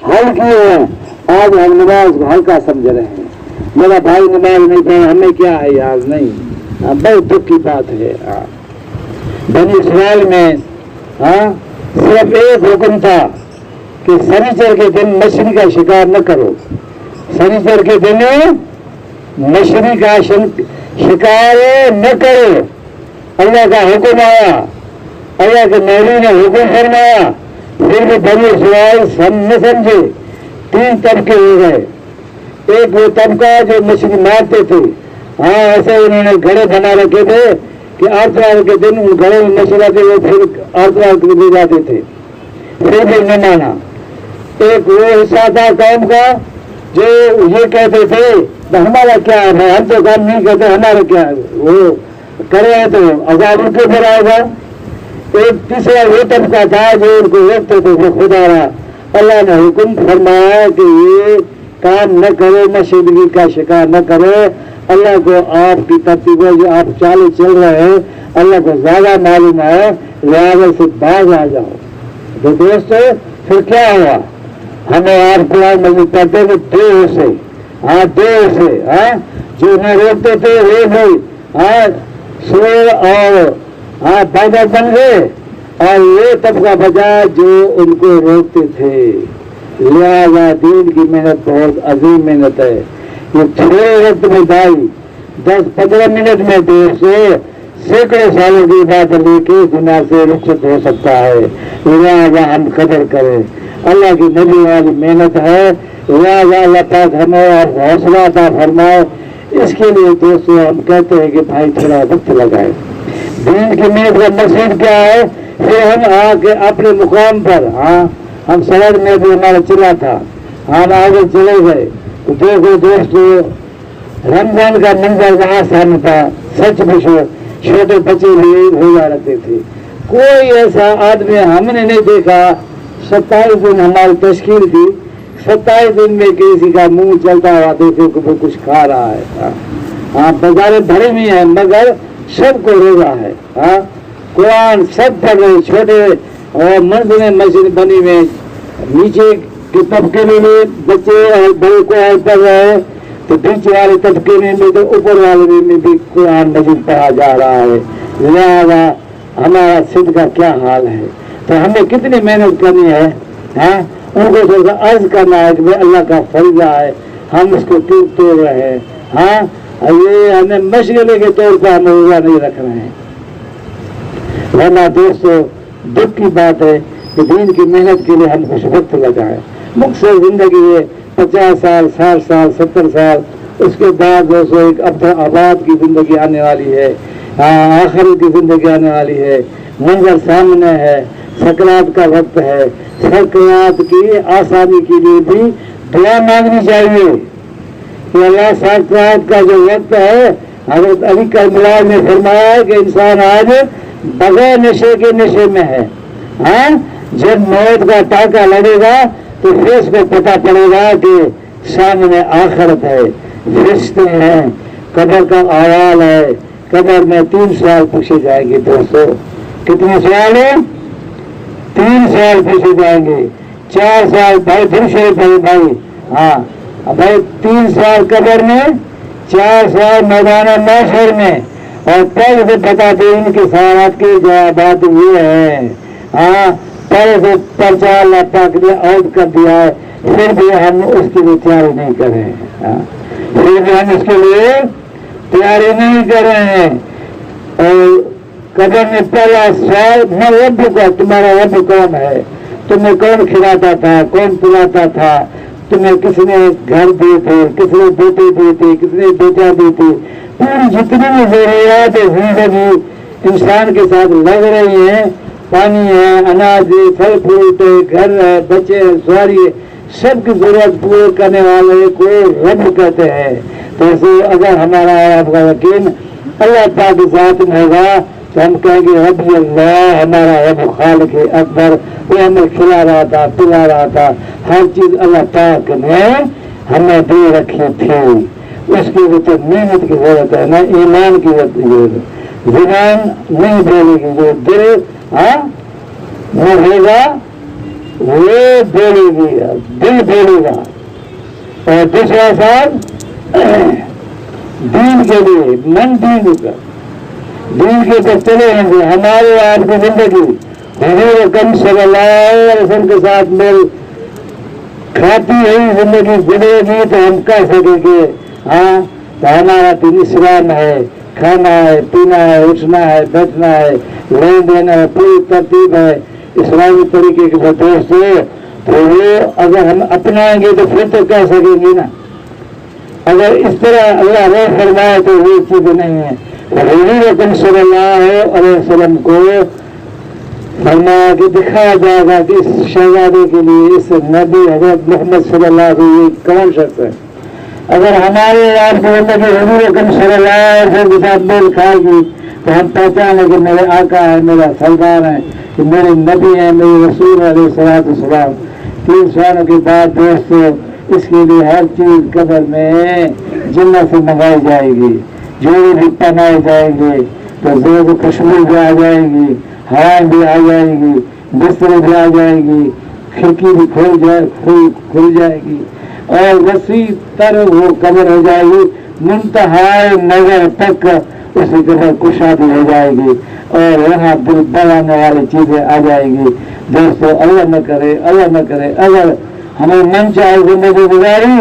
حل کیے ہیں۔ آج ہم نماز کو ہلکا سمجھ رہے ہیں، میرا بھائی نماز نہیں پڑھا ہمیں کیا ہے یار، نہیں، بہت دکھ کی بات ہے۔ بنی اسرائیل میں صرف ایک حکم تھا کہ سنیچر کے دن مچھلی کا شکار نہ کرو، سنیچر کے دن مچھلی کا شکار نہ کرو۔ اللہ کا حکم آیا، اللہ کے نبی نے حکم فرمایا، پھر بھی بنی اسرائیل نہ سمجھے، تین طبقے ہو گئے۔ ایک وہ طبقہ جو مچھلی مارتے تھے، ایسے انہوں نے گھڑے بنا رکھے تھے کہ آتوار کے دن ان گھروں میں مچھلی آتے ہوئے پھر آتوار کے لے جاتے تھے، پھر بھی نہ مانا۔ ایک وہ حصہ تھا قوم کا جو یہ کہتے تھے ہمارا کیا ہے، ہم تو کام نہیں کرتے، ہمارا کیا ہے، وہ کرے تو عذاب ان کے اوپر آئے گا۔ ایک تیسرا وہ طبقہ تھا جو ان کو روکتے تھے وہ خدا رہا۔ اللہ نے حکم فرمایا کہ یہ کام نہ کرو، مچھلی کا شکار نہ کرو۔ اللہ کو آپ کی ترتیبیں جو آپ چالے چل رہے ہیں اللہ کو زیادہ معلوم ہے، لہٰذا سے باز آ جاؤ۔ تو دوستو پھر کیا ہوا، ہمیں آپ قرآن مجید پڑھتے تھے دو سے جو نہ روکتے تھے وہ ہوئی سور اور بادل بن گئے، اور یہ طبقہ بچا جو ان کو روکتے تھے۔ لہٰذا دین کی محنت بہت عظیم محنت ہے، یہ تھوڑے وقت میں بھائی 10-15 منٹ میں سینکڑوں سالوں کی بات لے کے دنیا سے رخصت ہو سکتا ہے۔ لہٰذا ہم قدر کریں، اللہ کی نبی والی محنت ہے، لہٰذا اللہ پاک ہمیں اور حوصلہ عطا فرمائے۔ اس کے لیے دوستوں ہم کہتے ہیں کہ بھائی تھوڑا وقت لگائے۔ دین کی محنت کا مقصد کیا ہے، پھر ہم آ کے اپنے مقام پر ہم سڑک میں بھی ہمارا چلا تھا، ہم آگے چلے گئے تو دیکھو دوستو رمضان کا منظر وہاں سامنے تھا، سچ مچو چھوٹے بچے بھی روزہ رکھتے تھے، کوئی ایسا آدمی ہم نے نہیں دیکھا۔ 27 دن ہماری تشکیل تھی، 27 دن میں کسی کا منہ چلتا ہوا دیکھو کہ وہ کچھ کھا رہا ہے۔ بازاریں بھری ہوئی ہیں مگر سب کو روزہ ہے، قرآن سب پڑھ رہے، چھوٹے اور منزلیں مسجد بنی ہوئے، نیچے کے طبقے میں بھی بچے اور بڑے قرآن پڑھ رہے ہیں، تو نیچے والے طبقے میں بھی تو اوپر والے میں بھی قرآن مجید پڑھا جا رہا ہے۔ لہٰذا ہمارا صدق کا کیا حال ہے، تو ہمیں کتنی محنت کرنی ہے، ان کو تھوڑا عرض کرنا ہے کہ بھائی اللہ کا فریضہ ہے، ہم اس کو توڑ رہے ہیں، یہ ہمیں مشغلے کے طور پر ہم روزہ نہیں رکھ رہے ہیں۔ ورنہ دوستو دکھ کی بات ہے کہ دین کی محنت کے لیے ہم کچھ وقت لگائیں، مقصد زندگی ہے 50 سال 60 سال 70 سال، اس کے بعد دوستو ایک آباد کی زندگی آنے والی ہے، آخری کی زندگی آنے والی ہے، منظر سامنے ہے، سکرات کا وقت ہے۔ سکرات کی آسانی کے لیے بھی دعا مانگنی چاہیے کہ اللہ سکرات کا جو وقت ہے، حضرت علی کربلا نے فرمایا کہ انسان آج بغیر نشے کے نشے میں ہے، جب موت کا ٹاکا لگے گا تو پھر اس کو پتہ پڑے گا کہ سامنے آخرت ہے، فرشتے ہیں، قبر کا آوال ہے، قبر میں 3 سوال پوچھے جائیں گے۔ دوستو کتنے سوال ہیں؟ 3 سوال پوچھے جائیں گے، 4 سوال بھائی پھر شریف بھائی بھائی 3 سوال قبر میں، 4 سوال میدان محشر میں، اور پہلے سے بتا دیں ان کے سوالات کے جوابات یہ ہیں، پہلے سے پرچہ اللہ پاک نے عہد کر دیا ہے، پھر بھی ہم اس کی بھی تیاری نہیں کر رہے ہیں، پھر بھی ہم اس کے لیے تیاری نہیں کر رہے ہیں۔ اور قبر میں پہلا سوال میں رب کا، تمہارا رب کون ہے، تمہیں کون کھلاتا تھا، کون پلاتا تھا، تمہیں کس نے گھر دیے تھے، کس نے بیٹے دیے تھے، کس نے بیٹا دی تھی، پوری جتنی بھی ضروریات زندگی انسان کے ساتھ لگ رہی ہیں، پانی ہے، اناج ہے، پھل فروٹ ہے، گھر ہے، بچے ہیں، سواری ہے، سب کی ضرورت پورے کرنے والے کو رب کہتے ہیں۔ تو اگر ہمارا آپ کا یقین اللہ پاک کی ذات میں ہوگا تو ہم کہیں گے ربی اللہ، ہمارا رب خالق اکبر، وہ ہمیں کھلا رہا تھا، پلا رہا تھا، ہر چیز اللہ پاک نے ہمیں دے رکھی تھی۔ اس کی تو محنت کی ضرورت ہے، نہ ایمان کی ضرورت ہے۔ زبان نہیں بولے گی، جو دل بولے گا وہ بولے گی، دل بولے گا۔ اور دوسرا سال دین کے لیے من دین کے چلے ہوں گے۔ ہمارے آپ کی زندگی حضور اکرم صلی اللہ علیہ وسلم کے ساتھ میل کھاتی ہوئی زندگی گزرے گی تو ہم کہہ سکیں کہ ہاں تو ہمارا دین اسلام ہے، کھانا ہے، پینا ہے، اٹھنا ہے، بیٹھنا ہے، لین دین ہے، پوری ترتیب ہے اسلامی طریقے کے دوست ہے۔ تو وہ اگر ہم اپنائیں گے تو پھر تو کہہ سکیں گے نا۔ اگر اس طرح اللہ نے فرمائے تو وہ چیز نہیں ہے۔ حضور اکرم صلی اللہ علیہ وسلم کو فرمایا کہ دکھایا جائے گا کہ اس شہزادے کے لیے، اس نبی حضرت محمد صلی اللہ علیہ وسلم کون شخص ہے۔ اگر ہمارے آپ کی زندگی حضور اکرم صلی اللہ علیہ وسلم کے ساتھ میل کھائے گی تو ہم پہچانیں کہ میرے آقا ہے، میرا سردار ہے، کہ میرے نبی ہیں، میرے رسول علیہ الصلوۃ والسلام۔ 3 سالوں کے بعد دوستو اس کے لیے ہر چیز قبر میں جنت سے منگائی جائے گی، جوڑے بھی پہنائے جائیں گے، تو زور خوشبو بھی آ جائے گی، ہوائیں بھی آ جائے گی، بستر بھی آ جائے گی، کھڑکی بھی کھل جائے گی، اور وسیع تر وہ قبر ہو جائے گی، منتہائے نظر تک اس کی قبر کشادی ہو جائے گی، اور یہاں دل بڑھانے والی چیزیں آ جائے گی۔ دوستو اللہ نہ کرے اگر ہمیں من چاہے زندگی گزاری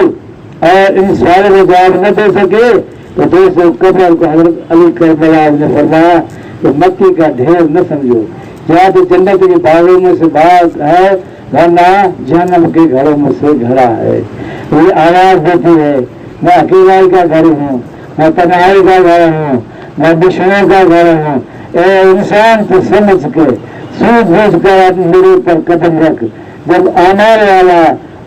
اور ان سوالوں کا جواب نہ دے سکے تو دوستو قبر کو حضرت علی کربلا نے فرمایا کہ مکی کا ڈھیر نہ سمجھو، یا تو جنت کے باغوں میں سے باغ ہے ورنہ جہنم کے گھروں میں سے گھرا ہے۔ یہ آواز دیتی ہے میں اکیلائی کا گھر ہوں، میں تنہائی کا گھر ہوں، میں دشمنوں کا گھر ہوں۔ اے انسان تو سمجھ کے سوچ بوجھ کر میرے پر قدم رکھ۔ جب آنے والا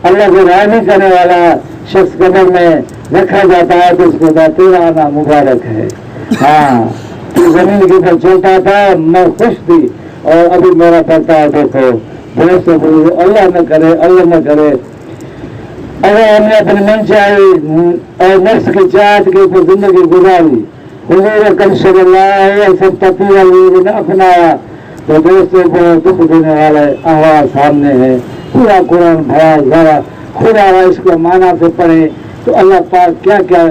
اللہ کو راضی کرنے والا شخص قبر میں رکھا جاتا ہے تو اس کو تیرا آنا مبارک ہے۔ ہاں تو زمین کے اوپر چلتا تھا میں خوش تھی اور ابھی میرا پڑتا ہے دیکھو۔ دوستوں اللہ نہ کرے اگر ہم نے اپنے من چاہے اور نفس کی چاہت کے اوپر زندگی گزاری، حضور اکرم صلی اللہ علیہ وسلم تقوی نہ اپنایا تو دوستوں کو دکھ دینے والا آواز سامنے ہے۔ پورا قرآن بھرا ذرا خدا اس کو معنی سے پڑھے تو اللہ پاک کیا کیا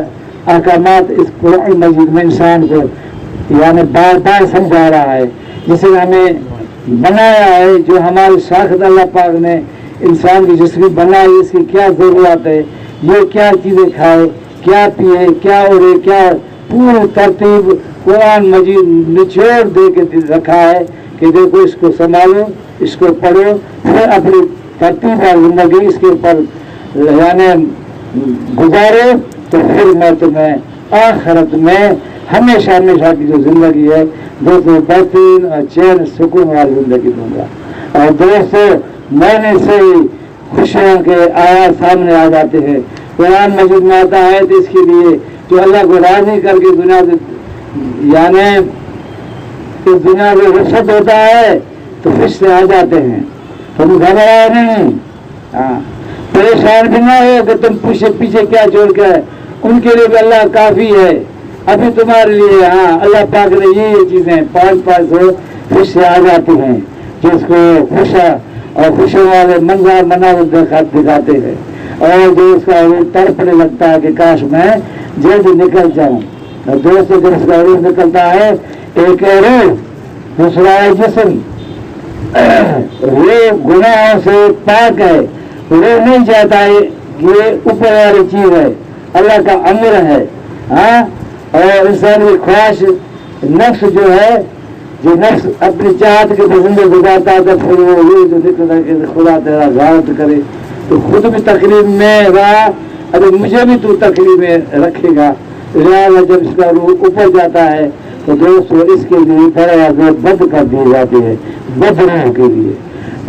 احکامات اس قرآن مجید میں انسان کو یعنی بار بار سمجھا رہا ہے، جسے ہمیں بنایا ہے، جو ہماری ساخت اللہ پاک نے انسان کی جس کی بنائی، اس کی کیا ضرورت ہے، یہ کیا چیزیں کھائے، کیا پیے، کیا اڑے، کیا پوری ترتیب قرآن مجید نچوڑ دے کے رکھا ہے کہ دیکھو اس کو سنبھالو، اس کو پڑھو، پھر اپنی ترتیب اور زندگی اس کے اوپر یعنی گزارے تو پھر میں تمہیں آخرت میں ہمیشہ کی جو زندگی ہے دوستوں بہترین اور چین سکون والی زندگی دوں گا۔ اور دوستوں میں سے خوشیوں کے آیات سامنے آ جاتے ہیں، قرآن مجید میں آتا ہے تو اس کے لیے جو اللہ کو راضی کر کے دنیا یعنی اس دنیا میں رخصت ہوتا ہے تو خوش سے آ جاتے ہیں، تم گھبراؤ نہیں، پریشان بھی نہ ہو کہ تم پیچھے کیا چھوڑ کے، ان کے لیے بھی اللہ کافی ہے، ابھی تمہارے لیے ہاں اللہ پاک نے یہ چیزیں 500 خوش سے آ جاتی ہیں جس کو خوشوں والے مناظر دکھاتے ہیں، اور جو اس کا تڑپنے لگتا ہے کہ کاش میں جلد نکل جاؤں۔ دوستوں جب اس کا روح نکلتا ہے ایک روح دوسرا جسم، وہ گناہوں سے پاک ہے، وہ نہیں چاہتا ہے یہ اوپر والی چیز ہے، اللہ کا امر ہے، ہاں، اور انسان کی خواہش نفس جو ہے، جو نفس اپنی چاہت کے زندگی گزارتا ہے تو پھر وہ یہ جو نکلتا ہے کہ خدا تیرا غارت کرے، تو خود بھی تکلیف میں رہا، ابھی مجھے بھی تو تکلیف میں رکھے گا، لہٰذا جب اس کا روح اوپر جاتا ہے تو دوستو اس کے لیے دروازے بند کر دیے جاتے ہیں، بد روح کے لیے،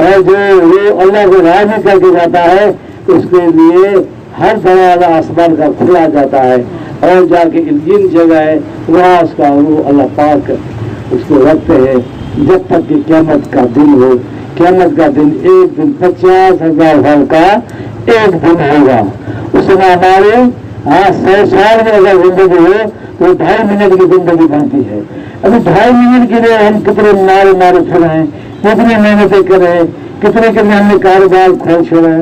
اور جو روح اللہ کو راضی کر کے جاتا ہے اس کے لیے ہر دروازہ آسمان کا کھلا جاتا ہے، اور جا کے جن جگہ ہے وہاں اس کا روح اللہ پاک اس کو رکھتے ہیں جب تک کہ قیامت کا دن ہو. قیامت کا دن ایک دن 50,000 سال کا ایک دن ہوگا. اس میں ہمارے 100 سال میں اگر زندگی ہو تو 2.5 منٹ کی زندگی بنتی ہے. ابھی 2.5 منٹ کے لیے ہم کتنے مارے پھر ہیں, کتنی محنتیں کریں, کتنے ہم نے کاروبار کھول چھوڑے,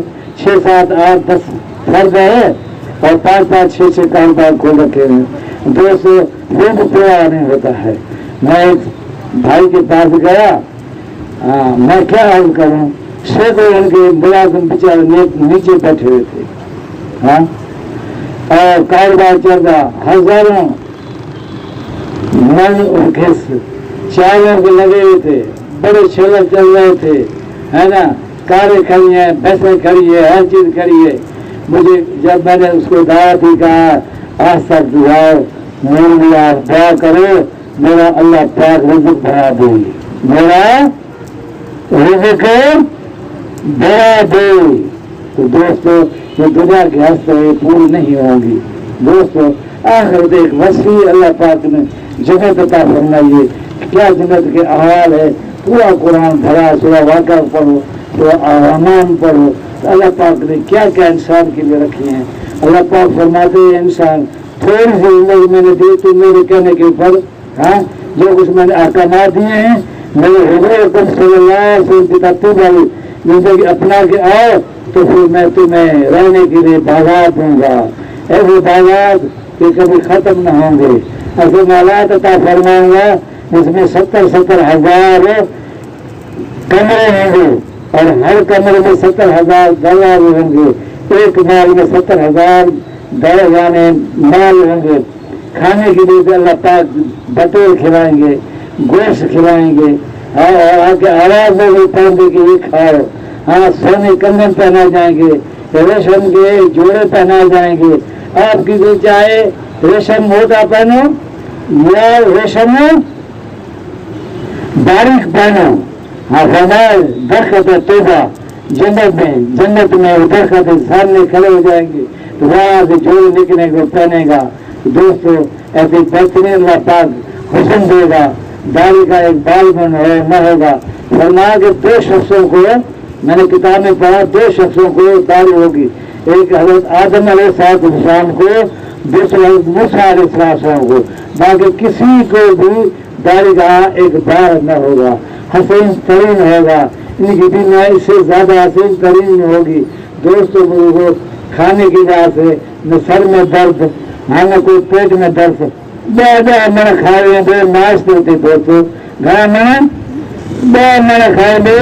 6, 7, 8, 10 فرد ہے اور 5, 6 کاروبار کھول رکھے ہیں. دوست وہ بھی پورا نہیں ہوتا ہے. میں ایک بھائی کے پاس گیا, میں کیا حل کروں, سینکڑوں ان کے ملازم بیچارے نیچے بیٹھے ہوئے تھے اور کاروبار چل رہا, ہزاروں من اور گھس چاروں کے لگے ہوئے تھے, بڑے چھیلر چل رہے تھے, ہے نا, کاریں کھڑی ہیں, بسیں کھڑی ہے, ہر چیز کھڑی ہے. مجھے جب میں نے اس کو دعوت ہی کہا آج تک دعاؤ میرے لیے دعا کرو میرا اللہ پاک رزق بڑھا دے, میرا رزق بڑھا دے. تو دوستو یہ دنیا کی ہستے پوری نہیں ہوگی. دوستو آخرت ایک وسیع اللہ پاک نے جنت عطا فرمائیے. کیا جنت کے احوال ہے, پورا قرآن بھرا, سورہ واقعہ پڑھو, سورہ رحمان پڑھو, اللہ پاک نے کیا کیا انسان کے لیے رکھے ہیں. اللہ پاک فرماتے ہیں انسان تھوڑی سی زندگی میں نے دی تو میرے کہنے کے اوپر جو کچھ میں نے احکامات دیے ہیں میرے حضور صلی اللہ علیہ وسلم کی ترتیب والی زندگی اپنا کے آؤ تو پھر میں تمہیں رہنے کے لیے باغات دوں گا, ایسے باغات کہ کبھی ختم نہ ہوں گے. ایسے مالات عطا فرماؤں گا جس میں 70,000 کمرے ہوں گے اور ہر کمرے میں 70,000 دروازے ہوں گے. ایک مال میں 70,000 یعنی مال ہوں گے. کھانے کے لیے بھی اللہ پاک بطور کھلائیں گے, گوشت کھلائیں گے اور آ کے آواز میں بھی پہن دے کہ یہ کھاؤ. سونے کنگن پہنا جائیں گے, ریشم کے جوڑے پہنائے جائیں گے. آپ کی جو چاہے ریشم موٹا پہنو یا ریشم باریک پہنو. فرمائے درخت توبہ جنت میں درخت سامنے کھڑے ہو جائیں گے تو وہاں سے جوڑے نکلنے کو پہنے گا. دوستو ایسے بہترین اللہ پاک حسن دے گا, داڑھی کا ایک بال بن نہ ہوگا. فرمایا کہ 2 شخصوں کو میں نے کتاب میں پڑھا, 2 شخصوں کو داڑھی ہوگی, ایک حضرت آدم علیہ السلام کو, دوسرا موسیٰ علیہ السلام کو. باقی کسی کو بھی داڑھی کا ایک بال نہ ہوگا, حسین ترین ہوگا. ان کی دنیا اس سے زیادہ حسین ترین ہوگی. دوستوں کو کھانے کی وجہ سے نہ سر میں درد نہ کوئی پیٹ میں درد, میں کھا رہے ہیں بے ناشتے ہوتے دوستوں گھر میں میں کھائے بے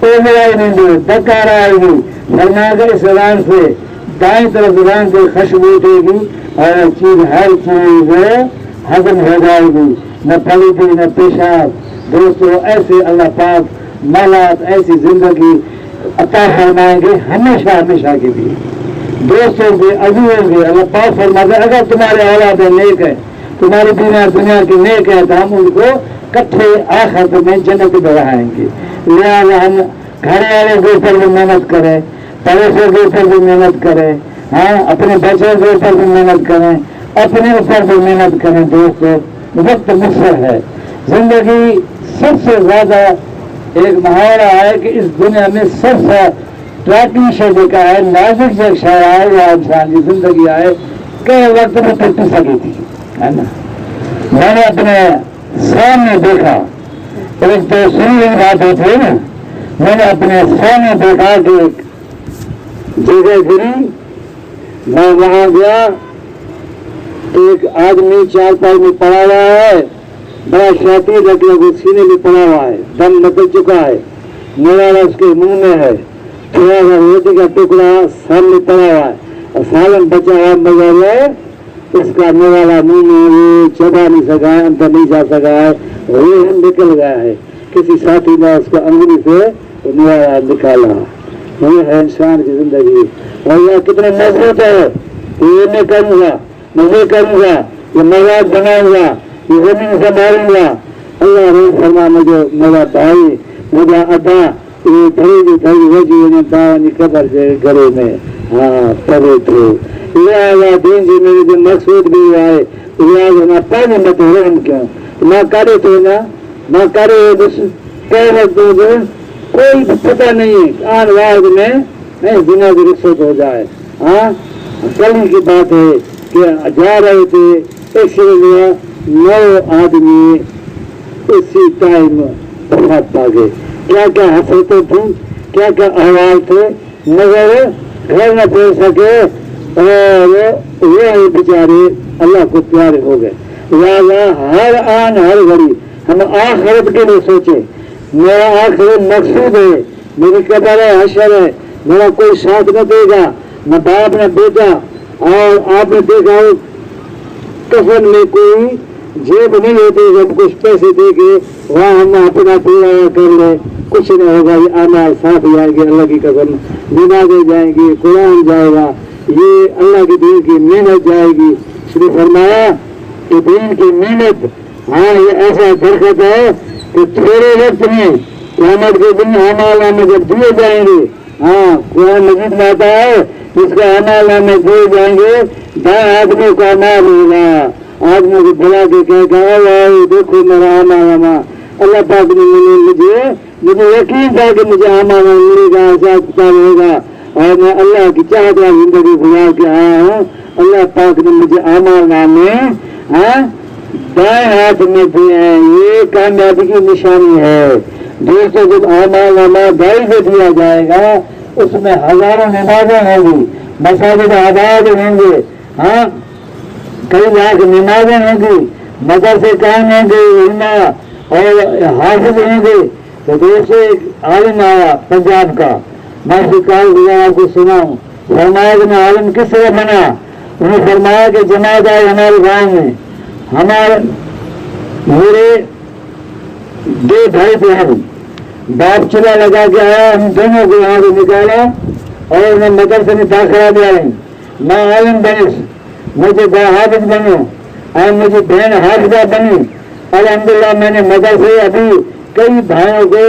نہیں دے بکار آئے گی. فرمایا کہ اس زبان سے دائیں طرف زبان سے خوشبو اٹھے گی اور چیز ہر چیز ہضم ہو جائے گی, نہ پلیدی نہ پیشاب. دوستوں ایسے اللہ پاک مالات ایسی زندگی عطا فرمائیں گے ہمیشہ کے لیے. دوستوں کے عزیزوں کے اللہ پاک فرماتے ہیں اگر تمہارے اولاد نیک ہے, تمہاری دنیا کے نیک ہے تو ہم ان کو کٹھے آخرت میں جنت میں رہائیں گے. لہٰذا ہم گھر والوں کے اوپر بھی محنت کریں, پڑوسوں کے اوپر بھی محنت کریں, اپنے بچوں کے اوپر بھی محنت کریں, اپنے اوپر بھی محنت کریں. دوستوں وقت مختصر ہے, زندگی سب سے زیادہ ایک محاورہ ہے کہ اس دنیا میں سب سے ٹراٹی شعبے کا ہے, نازک جو شہر آئے یا انسان کی زندگی آئے کئی وقت میں ٹوٹ سکی تھی, ہے نا. میں نے اپنے سامنے دیکھا, ایک تو سنی بات ہوتی ہے نا, میں نے اپنے سامنے دیکھا کہ ایک جگہ گری, میں وہاں گیا, ایک آدمی 4 پائی میں پڑا ہوا ہے, بڑا شاطی رکھنے کو سینے میں پڑا ہوا ہے, دم نکل چکا ہے, نوالا اس کے منہ میں ہے, تھوڑا سا روٹی کا ٹکڑا سامنے پڑا ہوا ہے اور سالن بچا ہوا مگر اس کا نوالا منہ میں وہ چبا نہیں سکا ہے, اندر نہیں جا سکا ہے, روح نکل گیا ہے. کسی ساتھی نے اس کو انگلی سے نوالا نکالا. یہ ہے انسان کی زندگی. اور یہ کتنے مضبوط ہے, یہ میں کروں گا, میں کروں گا, یہ مزاج بناؤں گا, یہ زمین سے ماروں گا. اللہ رحم فرما مجھے میرا بھائی مجھے ادا یہ بڑی وجہ داوانی قبر سے گلے میں پڑے تھے. لہٰذا دین جی میرے جو مقصود بھی آئے لہٰذا پانی مت رحم کیوں, نہ کرے تو نہ کرے کوئی پتہ نہیں ہے آن واز میں بنا کی رخصت ہو جائے. ہاں کل کی بات ہے کہ جا رہے تھے ایک لیے 9 آدمی اسی ٹائم وفات پا گئے. کیا کیا حسرتیں تھیں, کیا کیا احوال تھے, مگر گھر نہ پھیر سکے اور وہ بیچارے اللہ کو پیارے ہو گئے. لہٰذا ہر آن ہر گھڑی ہم آخرت کے لیے سوچیں. میرا آخری مقصود ہے, میری قبر ہے, حشر ہے, میرا کوئی ساتھ نہ دے گا, نہ باپ نہ بیٹا. اور آپ نے دیکھا ہو کفن میں کوئی جیب نہیں ہوتی, جب کچھ پیسے دے کے وہاں ہم اپنا پورا کر لیں, کچھ نہیں ہوگا. یہ اعمال صاف جائیں گے, اللہ کی قسم نمازیں جائیں گی, قرآن جائے گا, یہ اللہ کے دین کی محنت جائے گی. اس نے فرمایا کہ دین کی محنت, ہاں یہ ایسا درخت ہے کہ تھوڑے وقت میں قیامت کے دن اعمال نامے جب دیے جائیں گے, ہاں قرآن مجید میں آتا ہے اس کا اعمال نامے دیے جائیں گے, دائیں آدمی کا اعمال ہوگا, آدمی کو بلا کے کہے گا دیکھو میرا اعمال نامہ. اللہ پاک نے مجھے یقین تھا کہ مجھے اعمال نامہ ملے گا, حساب کتاب ہوگا, اور میں اللہ کی چاہت والی زندگی گزار کے آیا ہوں. اللہ پاک نے مجھے اعمال نامے دائیں ہاتھ میں دیے ہیں. یہ کامیابی کی نشانی ہے دوستوں. جب اعمال نامہ دائیں سے دیا جائے گا اس میں ہزاروں نمازیں ہوں گی, مساجد آباد ہوں گے, ہاں کئی لاکھ نمازیں ہوں گی, مدرسے قائم ہوں گے, علما اور حافظ ہوں گے. تو دوستوں ایک عالم آیا پنجاب کا, میں اس کال آپ کو سناؤں. فرمایا کہ میں عالم کس طرح بنا. انہوں نے فرمایا کہ جماعت آئی ہمارے گاؤں میں, ہمارے میرے 2 بھائی بہن, باپ چولہا لگا کے آیا, ہم دونوں کو یہاں سے نکالا اور میں مدرسے میں داخلہ دیا ہوں. میں عالم بنس, مجھے حافظ بنوں, اور مجھے بہن حافظہ بنی. الحمدللہ میں نے مدرسے ابھی کئی بھائیوں کو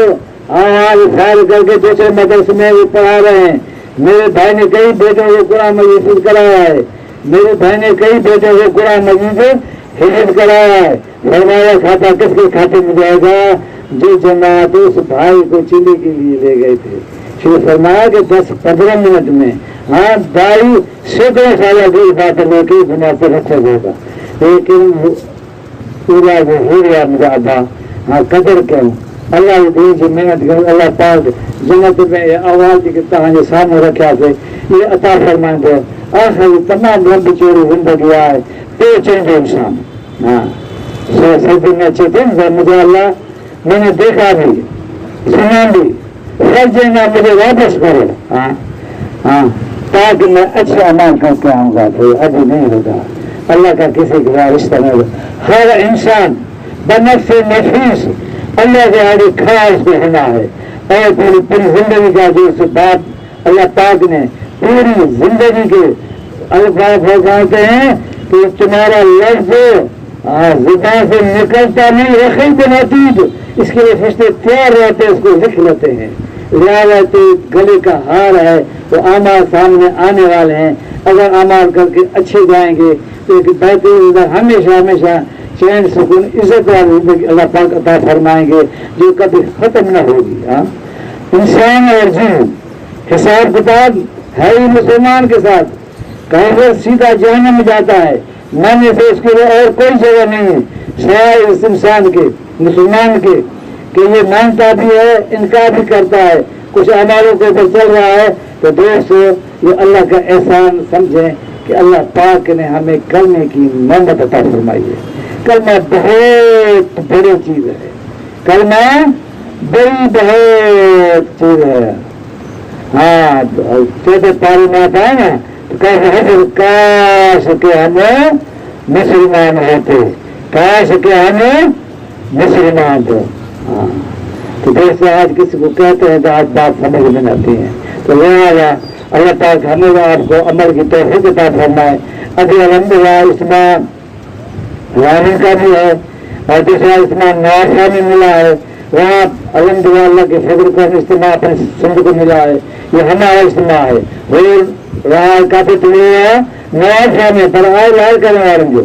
فائل کر کے دوسرے مدرسے میں وہ پڑھا رہے ہیں. میرے بھائی نے کئی بیٹوں کو قرآن مجید حفظ کرایا ہے, میرے بھائی نے کئی بیٹوں کو قرآن مجید حفظ کرایا ہے. فرمایا کھاتا کس کے کھاتے میں جائے گا, جو جماعت اس بھائی کو چلی کے لیے لے گئے تھے. پھر فرمایا کہ 10-15 منٹ میں ہاں بھائی سینکڑوں سالہ دور بات لے کے بنا پر رکھا ہوگا, لیکن پورا وہ ہو گیا مجھے ابا. ہاں قدر کروں اللہ کے دین سے محنت کروں. اللہ پاک جنت میں یہ آواز کی کہانی سامنے رکھا سے یہ عطا فرمائیں دے. آخر تمام لمبی چوڑی زندگی آئے بے چینج انسان. ہاں سردی میں اچھے تھے مجھے اللہ, میں نے دیکھا بھی سنا بھی, فرض نہ مجھے واپس کرے. ہاں ہاں تاکہ میں اچھے عمل کر کے آؤں گا. پھر ابھی نہیں ہوگا اللہ کا کسی کے ساتھ رشتہ نہیں ہوگا. ہر انسان بنفس نفیس اللہ کے آگے خاص کو ہونا ہے. اور پوری زندگی کا جو سے بات اللہ پاک نے پوری زندگی کے الفاظ فرماتے ہیں کہ تمہارا لفظ زبان سے نکلتا نہیں رکھی بناتی, اس کے لیے فرشتے تیار رہتے اس کو لکھ لیتے ہیں. رعایت گلے کا ہار ہے, وہ اعمال سامنے آنے والے ہیں. اگر اعمال کر کے اچھے جائیں گے تو ایک بہترین ہمیشہ ہمیشہ چین سکون عزت والی زندگی اللہ پاک عطا فرمائیں گے جو کبھی ختم نہ ہوگی. ہاں انسان اور جن حساب کتاب ہے ہی مسلمان کے ساتھ, کافر سیدھا جہنم میں جاتا ہے. ماننے سے اس کے لیے اور کوئی جگہ نہیں ہے سوائے اس انسان کے, مسلمان کے, کہ یہ مانتا بھی ہے انکار بھی کرتا ہے, کچھ اعمالوں کے اوپر چل رہا ہے. تو دوستو یہ اللہ کا احسان سمجھیں کہ اللہ پاک نے ہمیں کرنے کی نعمت عطا فرمائی ہے. کلمہ بہت بڑی چیز ہے, کلمہ بڑی بہت چیز ہے. ہاں چوتھے پاری میں آتا ہے نا تو کہتے کاش کہ ہمیں مسلمان ہوتے, کاش کہ ہمیں مسلمان ہو. ہاں تو دوستوں آج کسی کو کہتے ہیں تو آج بات سمجھ میں آتی ہے. تو لہٰذا اللہ پاک ہمیں آپ کو عمل کی توفیق عطا فرمائے. ابھی الحمدللہ اسمان رانی کا بھی ہے اور دوسرا اسمان نواز کا بھی ملا ہے. وہاں الحمدللہ اللہ کے فضل کا اجتماع اپنے سندھ کو ملا ہے. یہ ہمارا اجتماع ہے. وہ وہاں کافی ٹوڑے ہیں نواز میں پر آئے لائل کرنے والے جو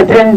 8